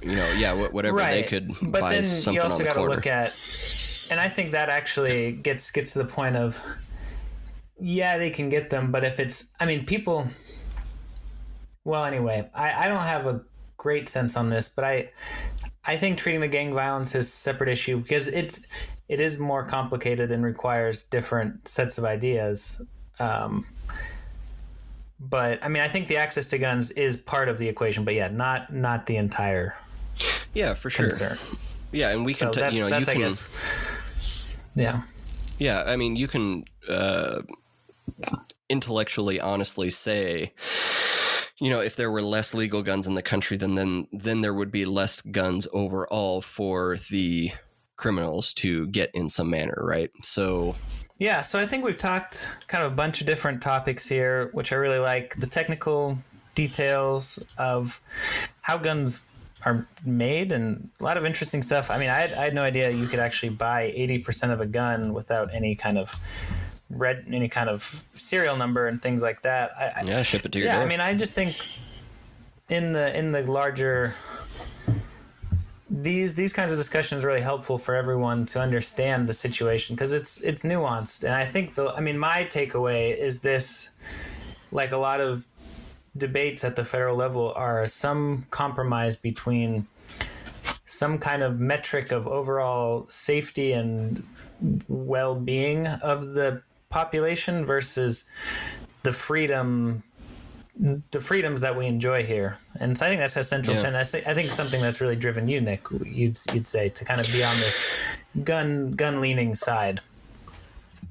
F: whatever, right. They could
G: but
F: buy
G: then
F: something
G: you also
F: on the
G: got to
F: corner.
G: look at, and I think that actually gets to the point of, they can get them, but if it's, people, well, anyway, I don't have a great sense on this, but I think treating the gang violence is a separate issue because it is more complicated and requires different sets of ideas. But I think the access to guns is part of the equation, but not the entire.
F: Yeah, for sure.
G: Concern.
F: Yeah, and we can,
G: I guess. Yeah.
F: Yeah, you can intellectually, honestly say, if there were less legal guns in the country, then there would be less guns overall for the criminals to get in some manner, right? So.
G: Yeah, so I think we've talked kind of a bunch of different topics here, which I really like. The technical details of how guns are made and a lot of interesting stuff. I had no idea you could actually buy 80% of a gun without any kind of serial number and things like that.
F: Ship it to your door.
G: I just think in the larger... These kinds of discussions are really helpful for everyone to understand the situation because it's nuanced. And I think my takeaway is this, like a lot of debates at the federal level, are some compromise between some kind of metric of overall safety and well-being of the population versus the freedoms that we enjoy here. And so I think that's a central tenet. I think something that's really driven you, Nick, you'd say, to kind of be on this gun leaning side.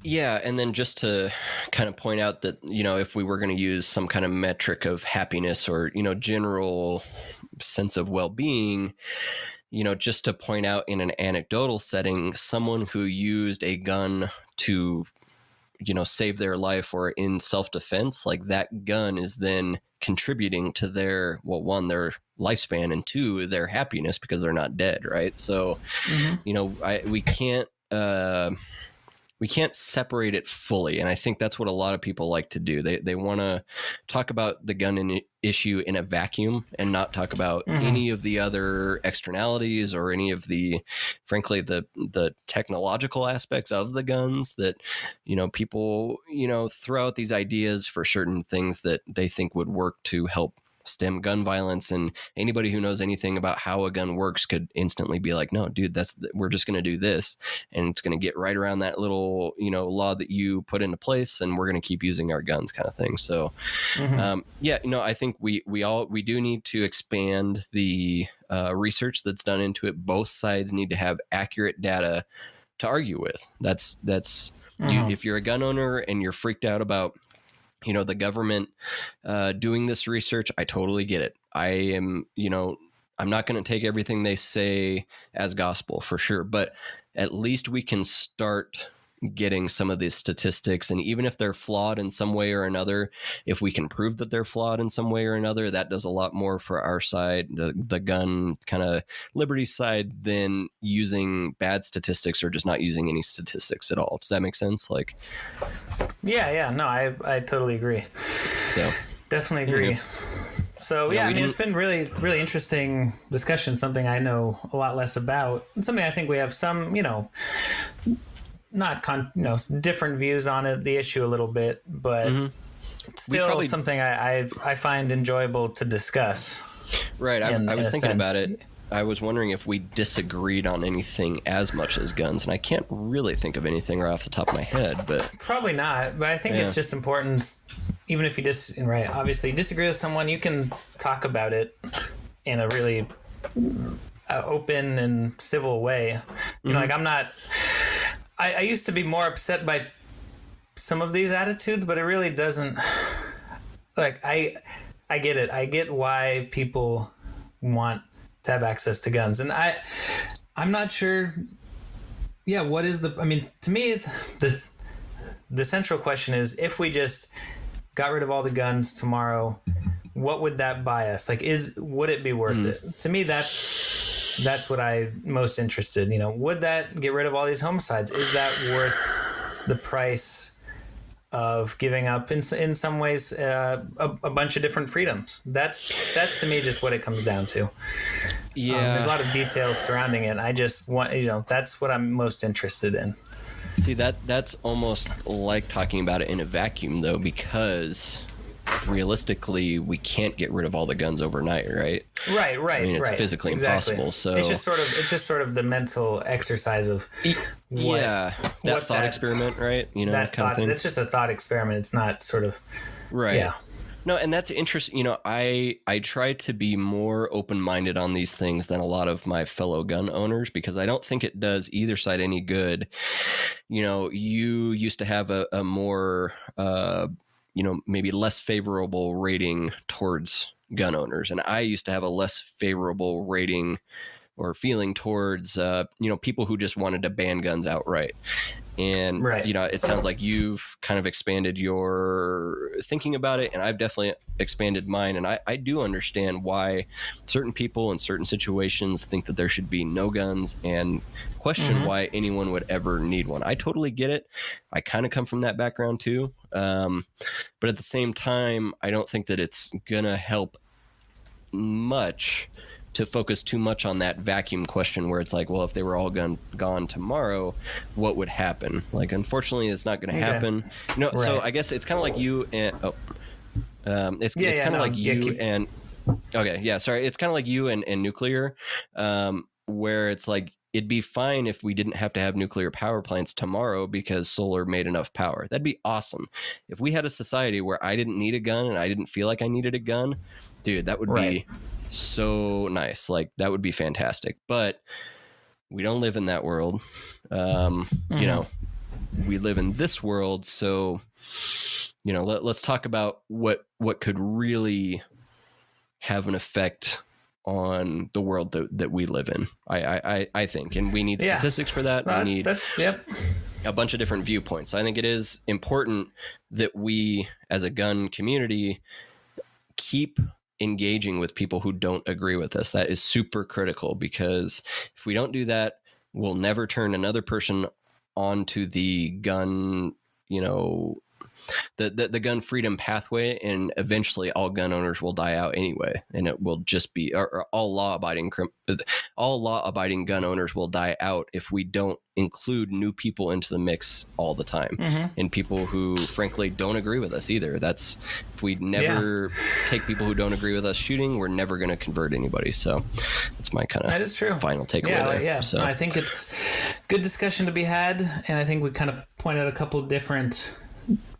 F: Yeah, and then just to kind of point out that, if we were going to use some kind of metric of happiness or, general sense of well-being, just to point out in an anecdotal setting, someone who used a gun to save their life or in self-defense, like that gun is then contributing to their lifespan, and 2, their happiness because they're not dead, right? So, we can't we can't separate it fully. And I think that's what a lot of people like to do. They want to talk about the gun issue in a vacuum and not talk about any of the other externalities or any of the, frankly, the technological aspects of the guns that, people, throw out these ideas for certain things that they think would work to help stem gun violence, and anybody who knows anything about how a gun works could instantly be like, no, dude, we're just going to do this, and it's going to get right around that little law that you put into place, and we're going to keep using our guns, kind of thing. So I think we do need to expand the research that's done into it. Both sides need to have accurate data to argue with. That's if you're a gun owner and you're freaked out about the government doing this research, I totally get it. I am, I'm not going to take everything they say as gospel for sure, but at least we can start getting some of these statistics. And even if they're flawed in some way or another, if we can prove that they're flawed in some way or another, that does a lot more for our side, the gun kind of liberty side, than using bad statistics or just not using any statistics at all. Does that make sense? Like,
G: yeah, no, I totally agree.
F: So
G: definitely agree. So yeah, it's been really, really interesting discussion. Something I know a lot less about, and something I think we have some, different views on it, the issue a little bit, but still something I find enjoyable to discuss.
F: Right. I was thinking about it. I was wondering if we disagreed on anything as much as guns, and I can't really think of anything right off the top of my head, but
G: probably not. But I think it's just important, even if you obviously disagree with someone, you can talk about it in a really open and civil way. Like I used to be more upset by some of these attitudes, but it really doesn't. Like I get it. I get why people want to have access to guns, and I'm not sure. Yeah, what is to me, the central question is, if we just got rid of all the guns tomorrow, what would that buy us? Like, would it be worth it? To me, that's what I'm most interested. Would that get rid of all these homicides? Is that worth the price of giving up in some ways a bunch of different freedoms? That's to me just what it comes down to. Yeah, there's a lot of details surrounding it. I just want that's what I'm most interested in.
F: See, that's almost like talking about it in a vacuum, though, because realistically we can't get rid of all the guns overnight, right?
G: Right.
F: It's physically impossible. So
G: it's just sort of the mental exercise of
F: thought experiment, right? That kind of thing.
G: It's just a thought experiment. It's not sort of
F: right. Yeah. No, and that's interesting. I try to be more open-minded on these things than a lot of my fellow gun owners, because I don't think it does either side any good. You used to have a more maybe less favorable rating towards gun owners, and I used to have a less favorable rating or feeling towards people who just wanted to ban guns outright. And it sounds like you've kind of expanded your thinking about it, and I've definitely expanded mine. And I do understand why certain people in certain situations think that there should be no guns and question why anyone would ever need one. I totally get it. I kind of come from that background too. But at the same time, I don't think that it's gonna help much to focus too much on that vacuum question where it's like, well, if they were all gone tomorrow, what would happen? Like, unfortunately, it's not going to happen. So I guess it's kind of like you and it's kind of like you and it's kind of like you and nuclear, where it's like, it'd be fine if we didn't have to have nuclear power plants tomorrow because solar made enough power. That'd be awesome. If we had a society where I didn't need a gun and I didn't feel like I needed a gun, dude, that would be so nice. Like, that would be fantastic. But we don't live in that world. We live in this world. So, let's talk about what could really have an effect on the world that we live in. I think, and we need statistics for that. We need a bunch of different viewpoints. So I think it is important that we, as a gun community, keep engaging with people who don't agree with us. That is super critical, because if we don't do that, we'll never turn another person onto the gun, the gun freedom pathway, and eventually all gun owners will die out anyway, and it will just be or all law abiding gun owners will die out if we don't include new people into the mix all the time, and people who frankly don't agree with us either. That's if we never take people who don't agree with us shooting, we're never going to convert anybody. So that's my kind of
G: that is true.
F: final takeaway there. So
G: I think it's good discussion to be had, and I think we kind of point out a couple different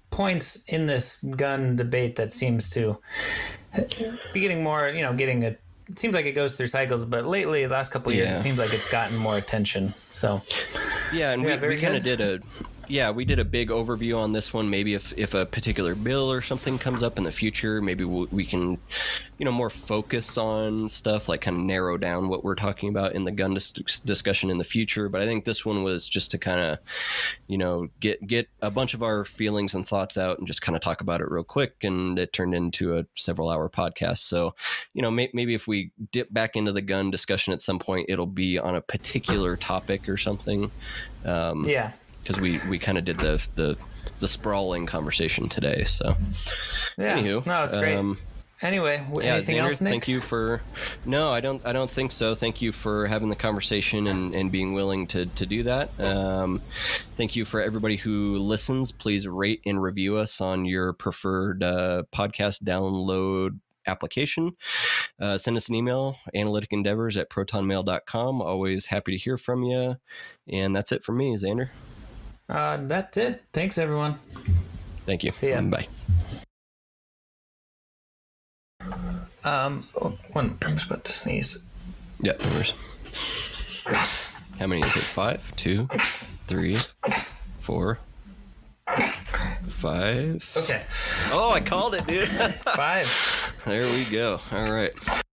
G: points in this gun debate that seems to be getting more, it seems like it goes through cycles, but lately, the last couple of years, it seems like it's gotten more attention. So,
F: and we kind of did a big overview on this one. Maybe if a particular bill or something comes up in the future, maybe we can, more focus on stuff, like kind of narrow down what we're talking about in the gun discussion in the future. But I think this one was just to kind of, get a bunch of our feelings and thoughts out and just kind of talk about it real quick. And it turned into a several-hour podcast. So, maybe if we dip back into the gun discussion at some point, it'll be on a particular topic or something. Because we kind of did the sprawling conversation today. So, anywho,
G: no, it's great. Anyway, anything
F: Xander,
G: else, Nick?
F: Thank you for. No, I don't think so. Thank you for having the conversation and being willing to do that. Thank you for everybody who listens. Please rate and review us on your preferred podcast download application. Send us an email, analyticendeavors@protonmail.com. Always happy to hear from you. And that's it from me, Xander.
G: That's it. Thanks, everyone.
F: Thank you.
G: See ya.
F: Bye.
G: I'm just about to sneeze.
F: Yeah, no worries. How many is it? 5, 2, 3, 4, 5.
G: Okay.
F: Oh, I called it, dude.
G: 5.
F: There we go. All right.